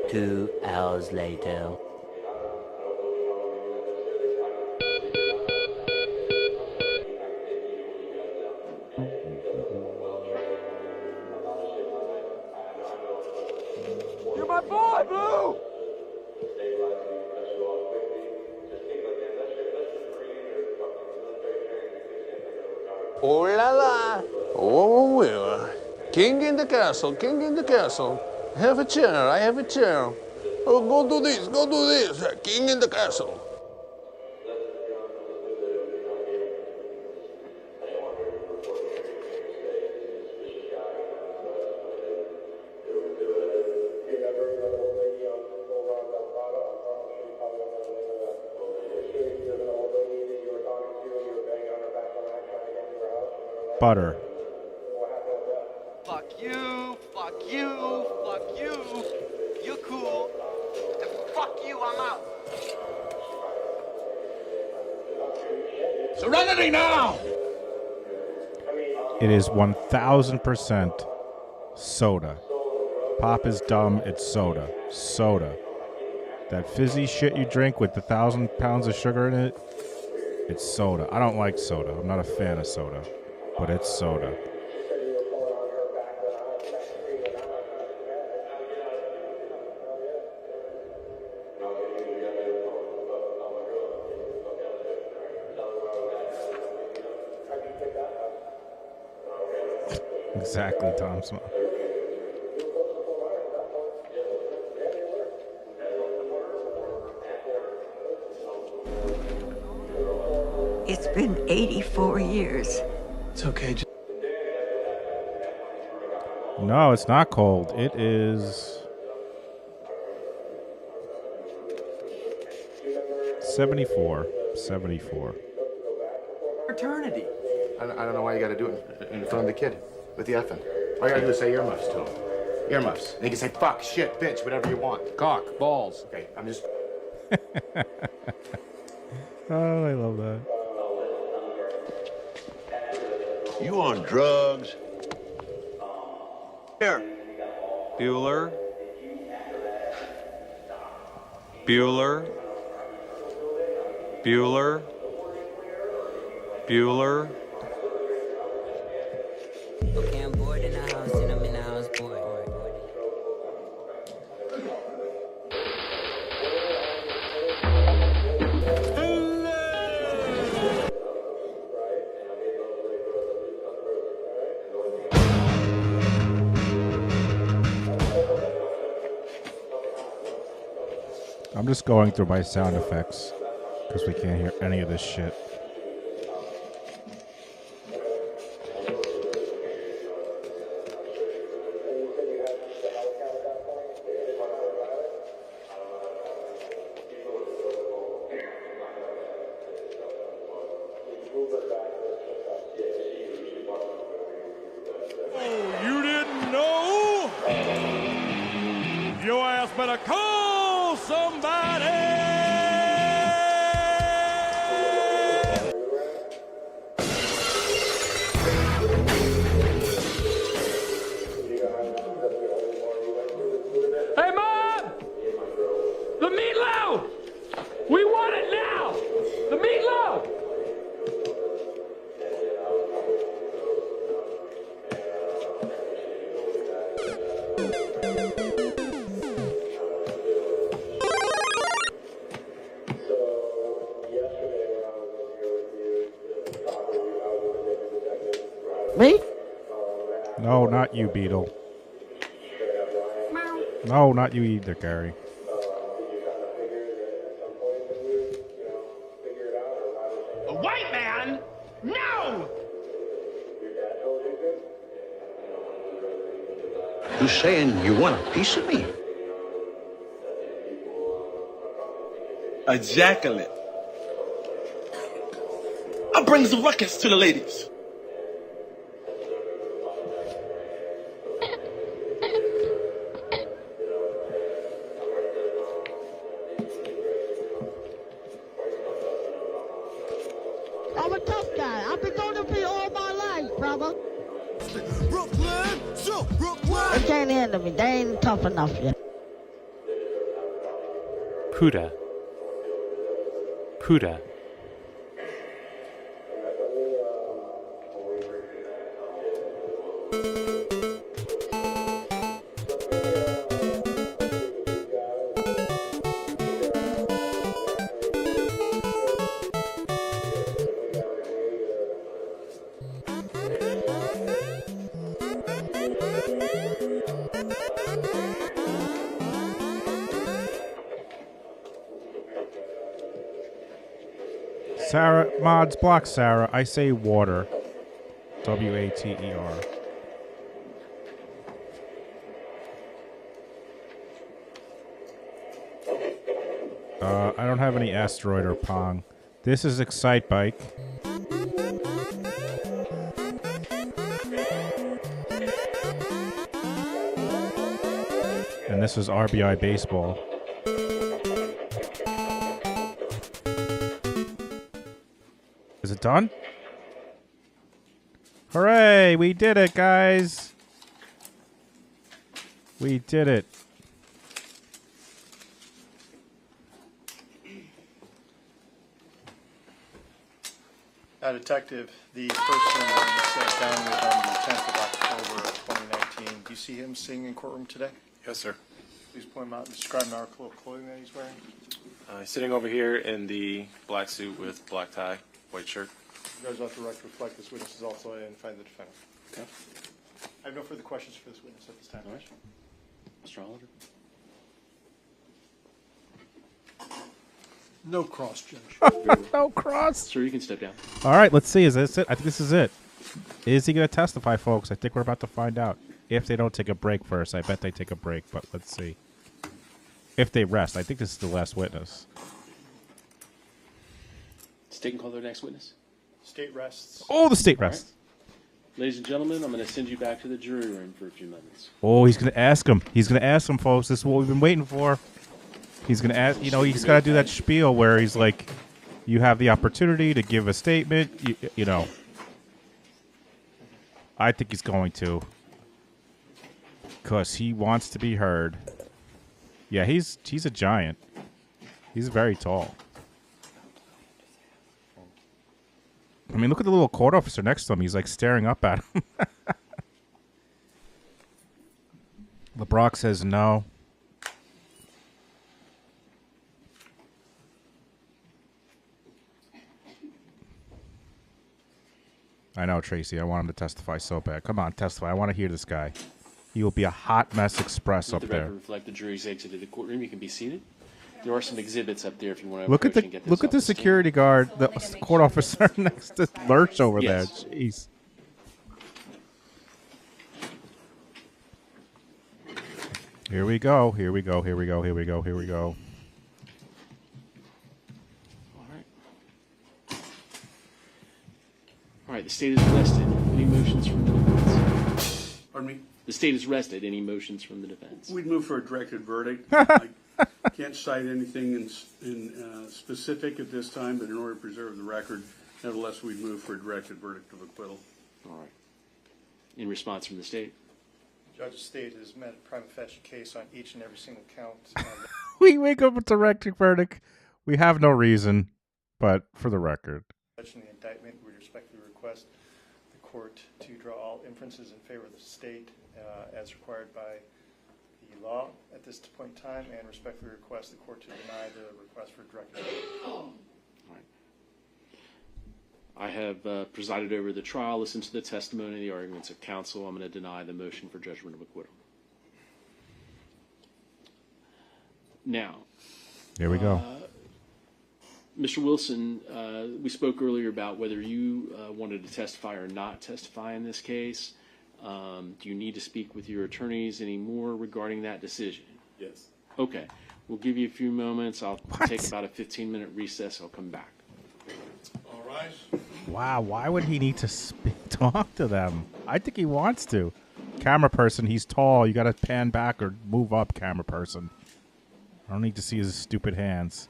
2 hours later. You're my boy, Blue! Oh la la! Oh well. King in the castle, king in the castle. Have a chair, I have a chair. Oh, go do this, go do this. King in the castle. butter. Fuck you, fuck you, fuck you. You're cool. And fuck you, I'm out. Serenity now! It is 1000% soda. Pop is dumb, it's soda. Soda. That fizzy shit you drink with the 1,000 pounds of sugar in it, it's soda. I don't like soda. I'm not a fan of soda, but it's soda. Exactly, Tom Smith. It's been 84 years. It's okay. No, it's not cold. It is 74. 74. Eternity. I don't know why you got to do it in front of the kid with the effing. All you got to do is say earmuffs to him. Earmuffs. And you can say fuck, shit, bitch, whatever you want. Cock, balls. Okay, I'm just... Oh, I love that. You on drugs? Here. Bueller. Bueller. Bueller. Bueller. Okay, I'm bored in the house and I'm in the house bored. I'm just going through my sound effects because we can't hear any of this shit. You didn't know? Your ass better call somebody! Hey, Mom! The meatloaf! We want it now! The meatloaf! Me? No, not you, Beetle. No, not you either, Gary. A white man? No! You saying you want a piece of me? Ejaculate. I brings the ruckus to the ladies. I'm a tough guy. I've been going to be all my life, brother. Brooklyn, so Brooklyn. They can't handle me. They ain't tough enough yet. Puda. Puda. Sarah, mods, block Sarah. I say water. W-A-T-E-R. I don't have any asteroid or pong. This is Excite Bike. And this was RBI Baseball. Is it done? Hooray! We did it, guys! We did it. Detective, the person you sat down with on the 10th of October 2019, do you see him sitting in courtroom today? Yes, sir. Please point him out and describe the article of clothing that he's wearing. He's sitting over here in the black suit with black tie, white shirt. You guys let the record reflect this witness is also identifying the defendant. Okay. I have no further questions for this witness at this time. All right. Mr. Oliver. No cross, Judge. No cross. Sir, you can step down. All right, let's see. Is this it? I think this is it. Is he going to testify, folks? I think we're about to find out. If they don't take a break first. I bet they take a break, but let's see. If they rest. I think this is the last witness. State can call their next witness. State rests. Oh, the state All rests. right. Ladies and gentlemen, I'm going to send you back to the jury room for a few moments. Oh, he's going to ask him. He's going to ask him, folks. This is what we've been waiting for. He's going to ask, you know, he's got to do that spiel where he's like, you have the opportunity to give a statement, you know. I think he's going to. Because he wants to be heard. Yeah, he's a giant. He's very tall. I mean, look at the little court officer next to him. He's like staring up at him. LeBrock says no. I know, Tracy. I want him to testify so bad. Come on, testify. I want to hear this guy. He will be a hot mess express Let up the there. record reflect the jury's exited the courtroom. You can be seated. There are some exhibits up there if you want to Look at approach and get the this look at off the stand. security guard, the court officer next to Lurch over Yes. there. Jeez. Here we go. Here we go. Here we go. Here we go. Here we go. All right, the state is rested. Any motions from the defense? Pardon me? The state is rested. Any motions from the defense? We'd move for a directed verdict. I can't cite anything in specific at this time, but in order to preserve the record, nevertheless, we'd move for a directed verdict of acquittal. All right. In response from the state? Judge, the state has met a prima facie case on each and every single count. We wake up with directed verdict. We have no reason, but for the record. In the indictment, we respectfully request the court to draw all inferences in favor of the state as required by the law at this point in time, and respectfully request the court to deny the request for directed verdict. All right. I have presided over the trial, listened to the testimony and the arguments of counsel. I'm going to deny the motion for judgment of acquittal. Now, here we go. Mr. Wilson, we spoke earlier about whether you wanted to testify or not testify in this case. Do you need to speak with your attorneys anymore regarding that decision? Yes. Okay. We'll give you a few moments. I'll take about a 15-minute recess. I'll come back. All right. Wow, why would he need to talk to them? I think he wants to. Camera person, he's tall. You got to pan back or move up, camera person. I don't need to see his stupid hands.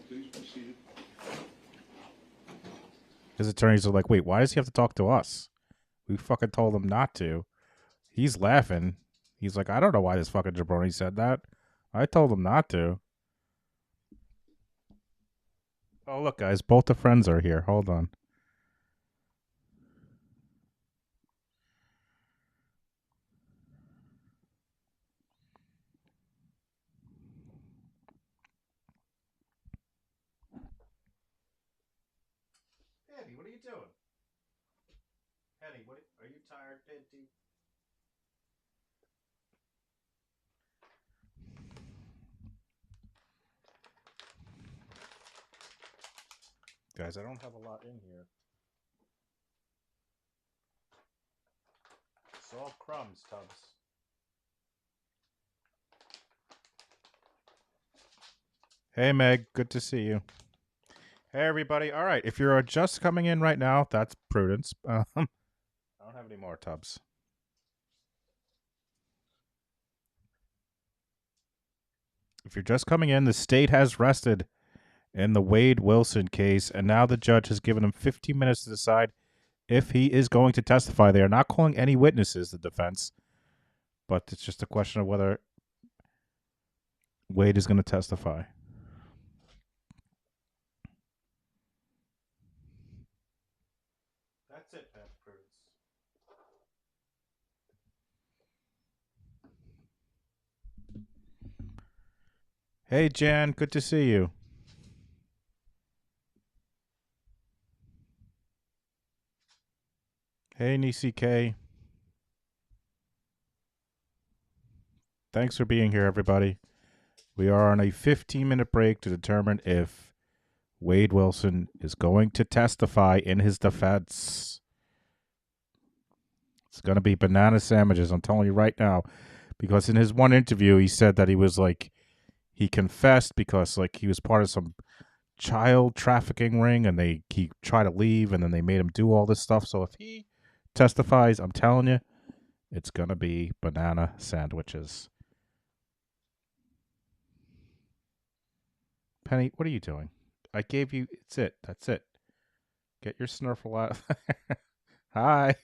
Please proceed. His attorneys are like, wait, why does he have to talk to us? We fucking told him not to. He's laughing. He's like, I don't know why this fucking jabroni said that. I told him not to. Oh, look, guys, both the friends are here. Hold on. Penny, what are you doing? Penny, what are you tired, Penny? Guys, I don't have a lot in here. It's all crumbs, Tubbs. Hey, Meg. Good to see you. Hey, everybody. All right. If you're just coming in right now, that's Prudence. I don't have any more Tubbs. If you're just coming in, the state has rested in the Wade Wilson case, and now the judge has given him 15 minutes to decide if he is going to testify. They are not calling any witnesses, the defense, but it's just a question of whether Wade is going to testify. That's it, Pat Prudence. Hey, Jan, good to see you. Hey, Nisi K. Thanks for being here, everybody. We are on a 15-minute break to determine if Wade Wilson is going to testify in his defense. It's going to be banana sandwiches, I'm telling you right now. Because in his one interview, he said that he was like, he confessed because like he was part of some child trafficking ring and he tried to leave and then they made him do all this stuff. So if he testifies, I'm telling you, it's going to be banana sandwiches. Penny, what are you doing? I gave you, it's it. That's it. Get your snurfle out. Hi.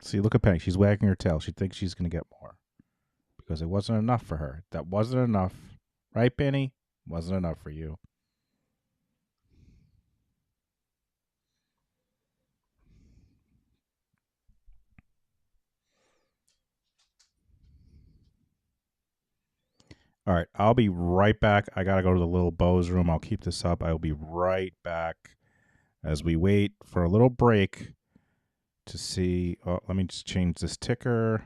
See, look at Penny. She's wagging her tail. She thinks she's going to get more because it wasn't enough for her. That wasn't enough. Right, Penny? Wasn't enough for you. All right, I'll be right back. I got to go to the little Bo's room. I'll keep this up. I will be right back as we wait for a little break to see. Oh, let me just change this ticker.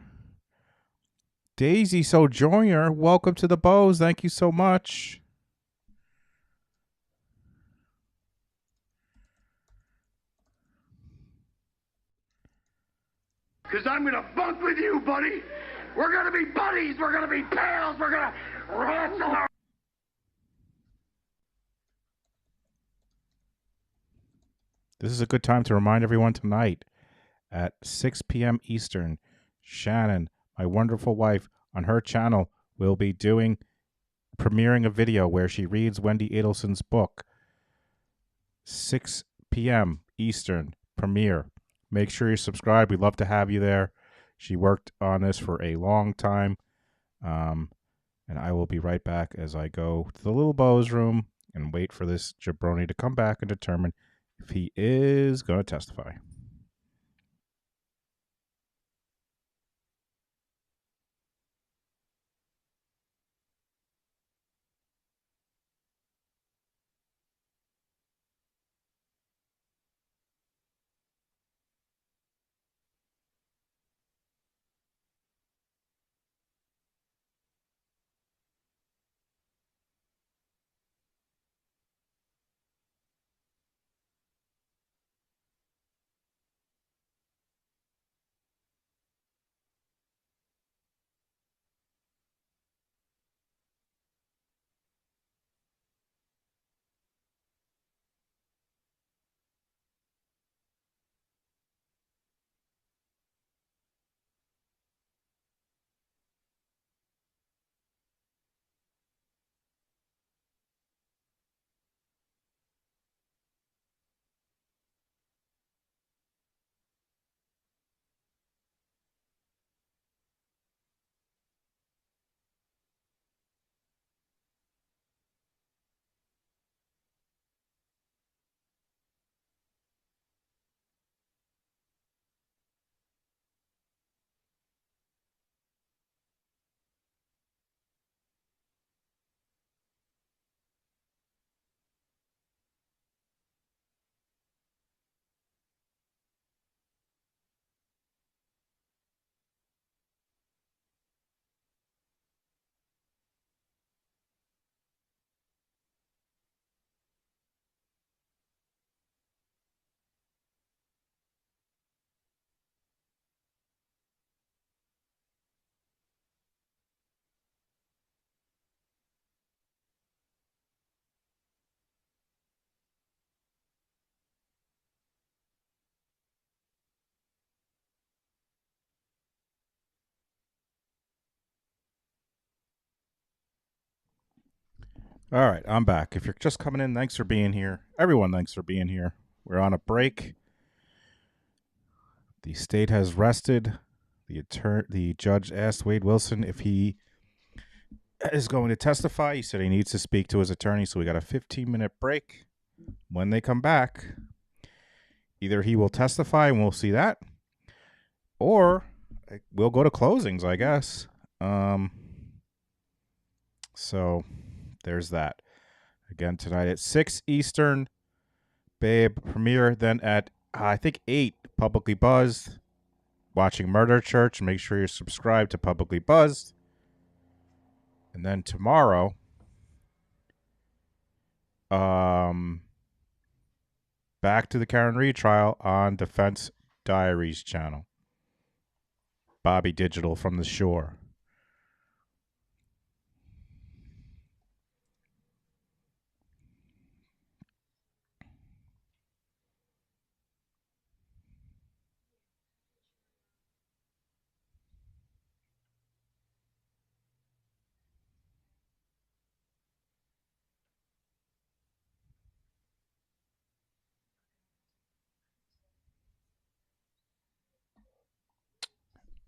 Daisy Sojourner, welcome to the Bo's. Thank you so much. Because I'm going to bunk with you, buddy. We're going to be buddies. We're going to be pals. We're going to wrestle our... This is a good time to remind everyone tonight at 6 p.m. Eastern, Shannon, my wonderful wife, on her channel will be premiering a video where she reads Wendy Adelson's book. 6 p.m. Eastern premiere. Make sure you subscribe. We'd love to have you there. She worked on this for a long time. And I will be right back as I go to the little Bo's room and wait for this jabroni to come back and determine if he is going to testify. All right, I'm back. If you're just coming in, thanks for being here. Everyone, thanks for being here. We're on a break. The state has rested. The judge asked Wade Wilson if he is going to testify. He said he needs to speak to his attorney, so we got a 15-minute break. When they come back, either he will testify and we'll see that, or we'll go to closings, I guess. So there's that. Again, tonight at 6 Eastern, Babe premiere. Then at, I think, 8, Publicly Buzzed. Watching Murder Church. Make sure you're subscribed to Publicly Buzzed. And then tomorrow, back to the Karen Reed trial on Defense Diaries channel. Bobby Digital from the Shore.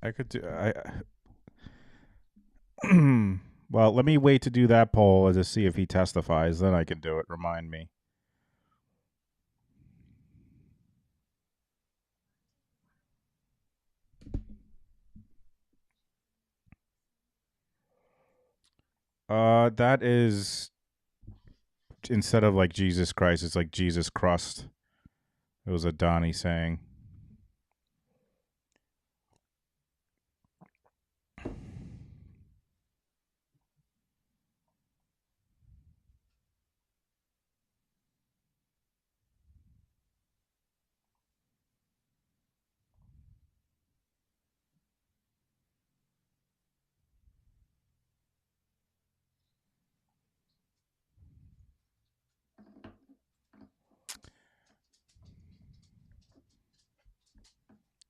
I could do. Well, let me wait to do that poll to see if he testifies. Then I can do it. Remind me. That is, instead of like Jesus Christ, it's like Jesus crust. It was a Donnie saying.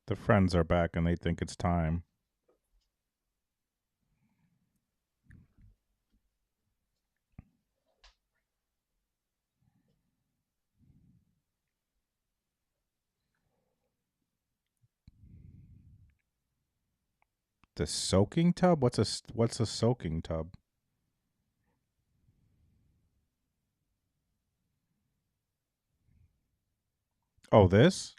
The friends are back and they think it's time. The soaking tub? What's a soaking tub? Oh, this?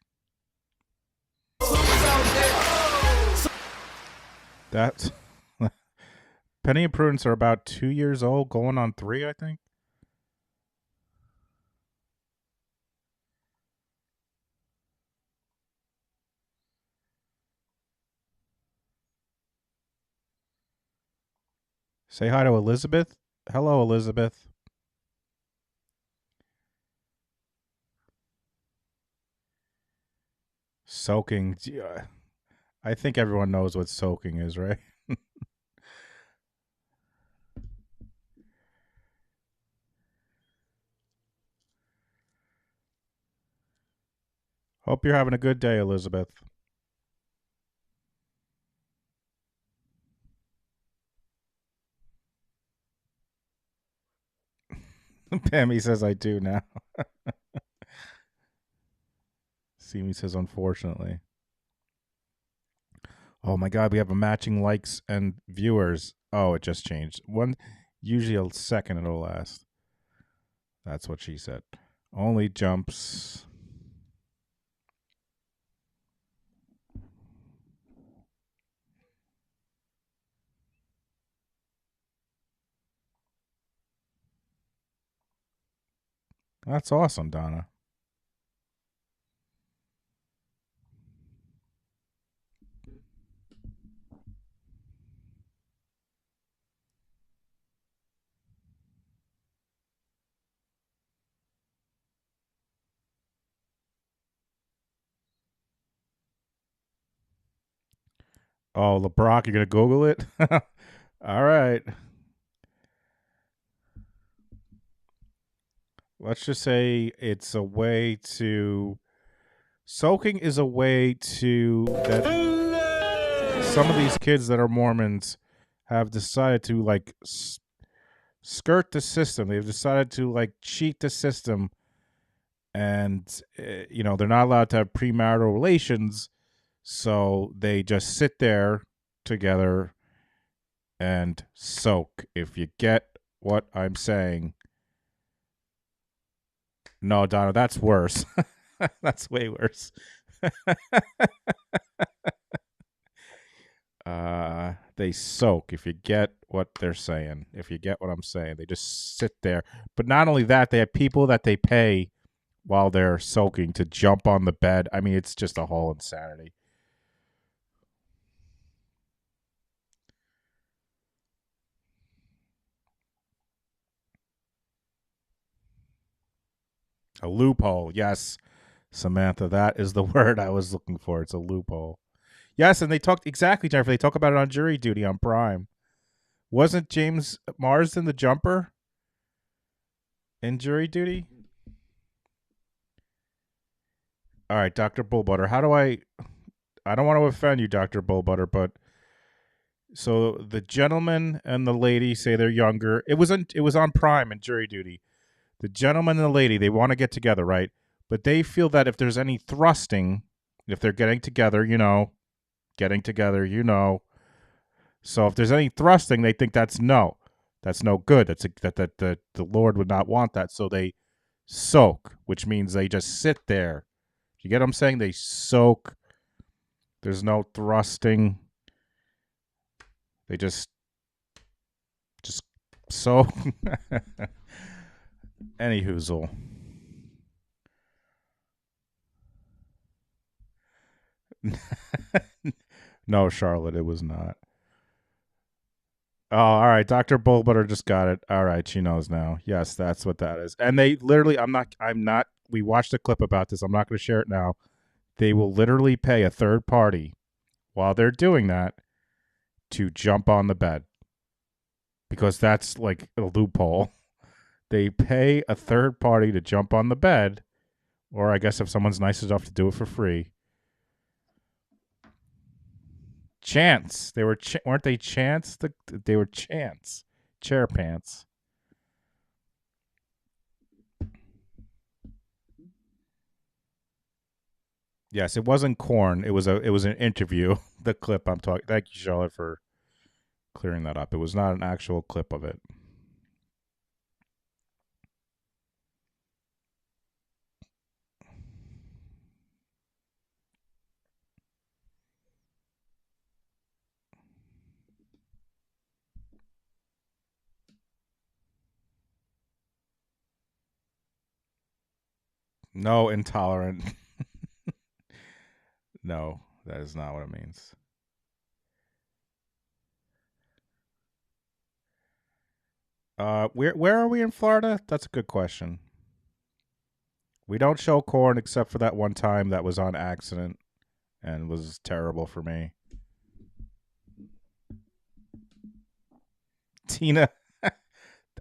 That's Penny and Prudence are about 2 years old, going on 3, I think. Say hi to Elizabeth. Hello, Elizabeth. Soaking. I think everyone knows what soaking is, right? Hope you're having a good day, Elizabeth. Pammy says I do now. Simi says unfortunately. Oh my god, we have a matching likes and viewers. Oh, it just changed. Usually a second it'll last. That's what she said. Only jumps. That's awesome, Donna. Oh, LeBrock, you're going to Google it? All right. Let's just say it's a way to... Soaking is a way to... that some of these kids that are Mormons have decided to, like, skirt the system. They've decided to like cheat the system, and they're not allowed to have premarital relations, so they just sit there together and soak. If you get what I'm saying. No, Donna, that's worse. That's way worse. They soak, if you get what they're saying. If you get what I'm saying. They just sit there. But not only that, they have people that they pay while they're soaking to jump on the bed. I mean, it's just a whole insanity. A loophole, yes, Samantha, that is the word I was looking for. It's a loophole. Yes, and they talked exactly, Jennifer. They talk about it on Jury Duty on Prime. Wasn't James Marsden the jumper in Jury Duty? All right, Dr. Bullbutter. How do I don't want to offend you, Dr. Bullbutter, but so the gentleman and the lady say they're younger. It was on Prime in Jury Duty. The gentleman and the lady, they want to get together, right? But they feel that if there's any thrusting, if they're getting together, So if there's any thrusting, they think that's no good. That the Lord would not want that. So they soak, which means they just sit there. You get what I'm saying? They soak. There's no thrusting. They just soak. Any hoozle. No, Charlotte, it was not. Oh, all right. Dr. Bullbutter just got it. All right, she knows now. Yes, that's what that is. And they literally, I'm not, we watched a clip about this. I'm not going to share it now. They will literally pay a third party while they're doing that to jump on the bed. Because that's like a loophole. They pay a third party to jump on the bed, or I guess if someone's nice enough to do it for free. Chance. They were weren't they Chance? They were Chance. Chair pants. Yes, it wasn't corn. It was an interview. The clip I'm talking. Thank you, Charlotte, for clearing that up. It was not an actual clip of it. No, intolerant. No, that is not what it means. Where are we in Florida? That's a good question. We don't show corn except for that one time that was on accident and was terrible for me. Tina.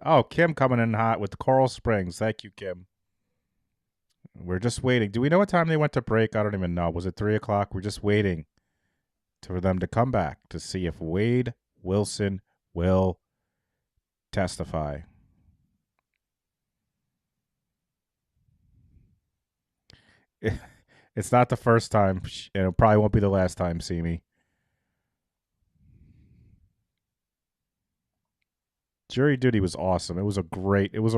Oh, Kim coming in hot with Coral Springs. Thank you, Kim. We're just waiting. Do we know what time they went to break? I don't even know. Was it 3 o'clock? We're just waiting for them to come back to see if Wade Wilson will testify. It's not the first time, and it probably won't be the last time, see me. Jury Duty was awesome. It was a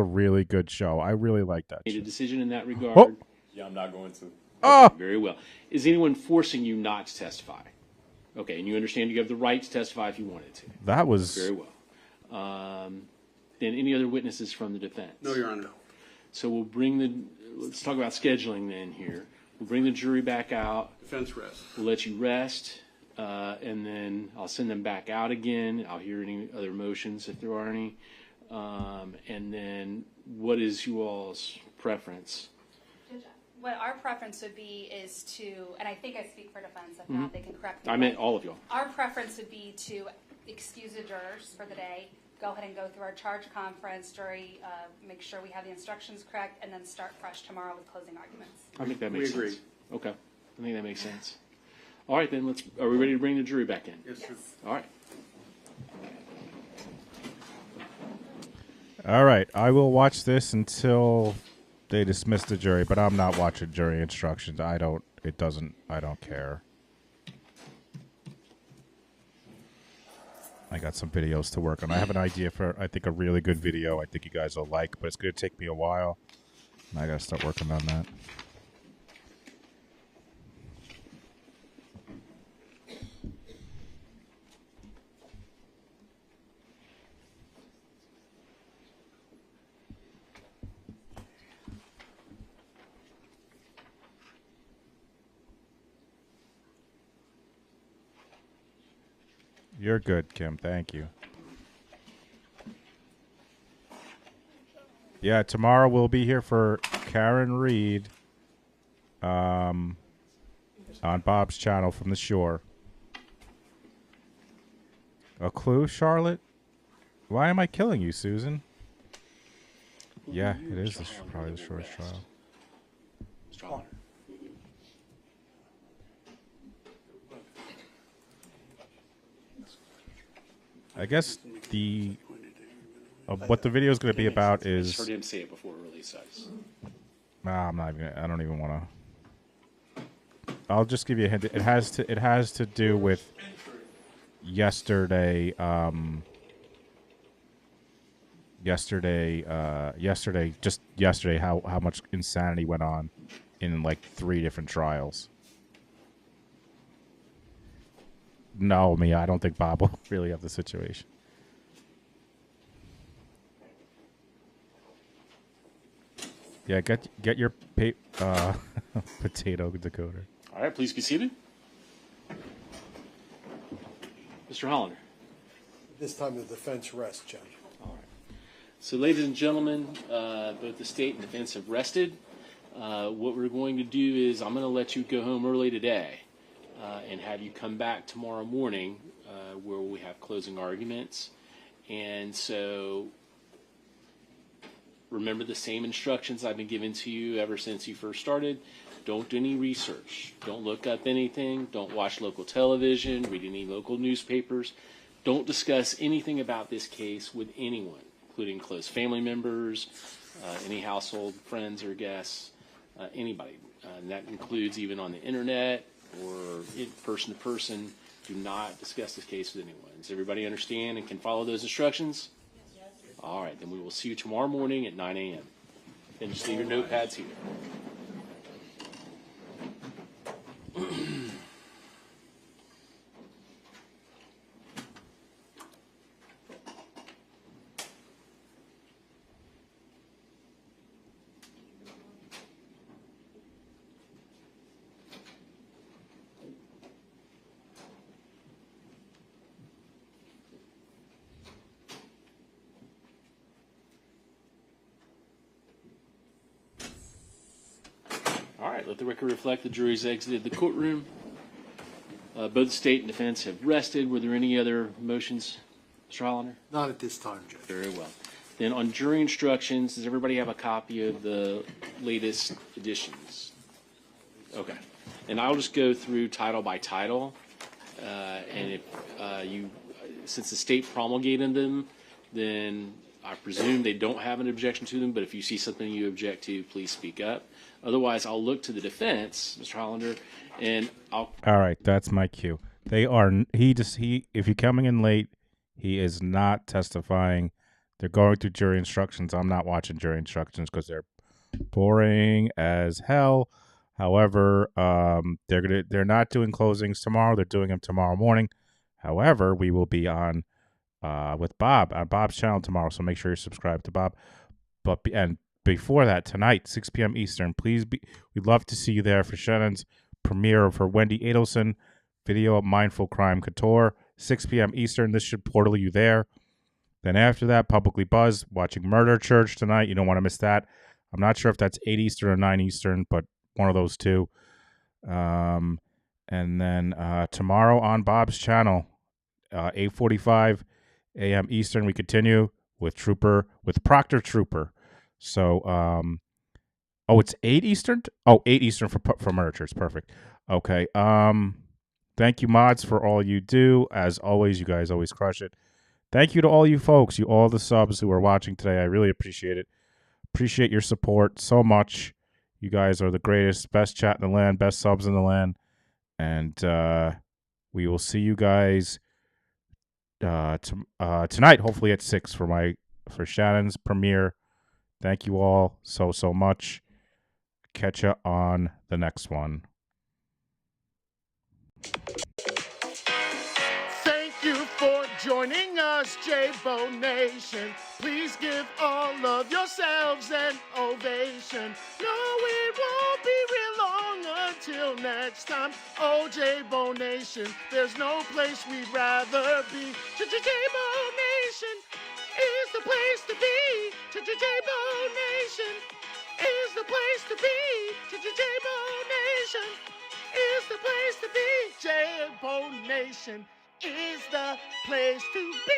really good show. I really liked that. Made a decision in that regard. Oh. Yeah, I'm not going to. Okay, Oh. very well. Is anyone forcing you not to testify? Okay, and you understand you have the right to testify if you wanted to. That was very well. Then any other witnesses from the defense? No, Your Honor. So let's talk about scheduling then here. We'll bring the jury back out. Defense rest. We'll let you rest, and then I'll send them back out again. I'll hear any other motions if there are any. And then what is you all's preference? What our preference would be is to, and I think I speak for defense, if not, they can correct me. I meant all of y'all. Our preference would be to excuse the jurors for the day, go ahead and go through our charge conference, jury, make sure we have the instructions correct, and then start fresh tomorrow with closing arguments. I think that makes sense. We agree. Okay. I think that makes sense. All right, then are we ready to bring the jury back in? Yes, sir. All right. All right, I will watch this until they dismiss the jury, but I'm not watching jury instructions. I don't care. I got some videos to work on. I have an idea for, I think, a really good video I think you guys will like, but it's going to take me a while. And I got to start working on that. You're good, Kim. Thank you. Yeah, tomorrow we'll be here for Karen Reed on Bob's channel from the shore. A clue, Charlotte? Why am I killing you, Susan? Yeah, it is probably the shortest trial. I guess what the video is going to be about is. I just heard him say it before it really sucks. Nah, I'm not even. I don't even want to. I'll just give you a hint. It has to do with yesterday. Just yesterday, how much insanity went on in like 3 different trials. No, Mia, I don't think Bob will really have the situation. Yeah, get your potato decoder. All right, please be seated. Mr. Hollander. This time the defense rests, Judge. All right. So, ladies and gentlemen, both the state and defense have rested. What we're going to do is I'm going to let you go home early today and have you come back tomorrow morning where we have closing arguments. And so remember the same instructions I've been giving to you ever since you first started. Don't do any research. Don't look up anything. Don't watch local television. Read any local newspapers. Don't discuss anything about this case with anyone, including close family members, any household friends or guests, anybody. And that includes even on the internet or in person to person. Do not discuss this case with anyone. Does everybody understand and can follow those instructions? Yes. All right, then we will see you tomorrow morning at 9 a.m. And just leave your notepads here. All right, let the record reflect the jury's exited the courtroom. Both the state and defense have rested. Were there any other motions, Mr. Hollander? Not at this time, Judge. Very well. Then on jury instructions, does everybody have a copy of the latest editions? Okay. And I'll just go through title by title. And if since the state promulgated them, then I presume they don't have an objection to them, but if you see something you object to, please speak up. Otherwise, I'll look to the defense, Mr. Hollander, and I'll... All right, that's my cue. They are... If you're coming in late, he is not testifying. They're going through jury instructions. I'm not watching jury instructions because they're boring as hell. However, they're not doing closings tomorrow. They're doing them tomorrow morning. However, we will be on with Bob on Bob's channel tomorrow, so make sure you're subscribed to Bob. And before that, tonight, 6 p.m. Eastern, we'd love to see you there for Shannon's premiere of her Wendy Adelson video of Mindful Crime Couture, 6 p.m. Eastern. This should portal you there. Then after that, Publicly Buzz, watching Murder Church tonight. You don't want to miss that. I'm not sure if that's 8 Eastern or 9 Eastern, but one of those two. And then tomorrow on Bob's channel, 8:45 a.m. Eastern, we continue with Proctor Trooper. So, it's 8 Eastern? 8 Eastern for Murder Church. Perfect. Okay. Thank you, mods, for all you do. As always, you guys always crush it. Thank you to all you folks, all the subs who are watching today. I really appreciate it. Appreciate your support so much. You guys are the greatest, best chat in the land, best subs in the land. And we will see you guys tonight, hopefully at 6 for Shannon's premiere. Thank you all so much. Catch you on the next one. Thank you for joining us, J-Bo Nation. Please give all of yourselves an ovation. No, it won't be real long until next time. Oh, J-Bo Nation, there's no place we'd rather be. J-Bo Nation is the place to be. J-Bo Nation is the place to be. J-Bo Nation is the place to be. J-Bo Nation is the place to be.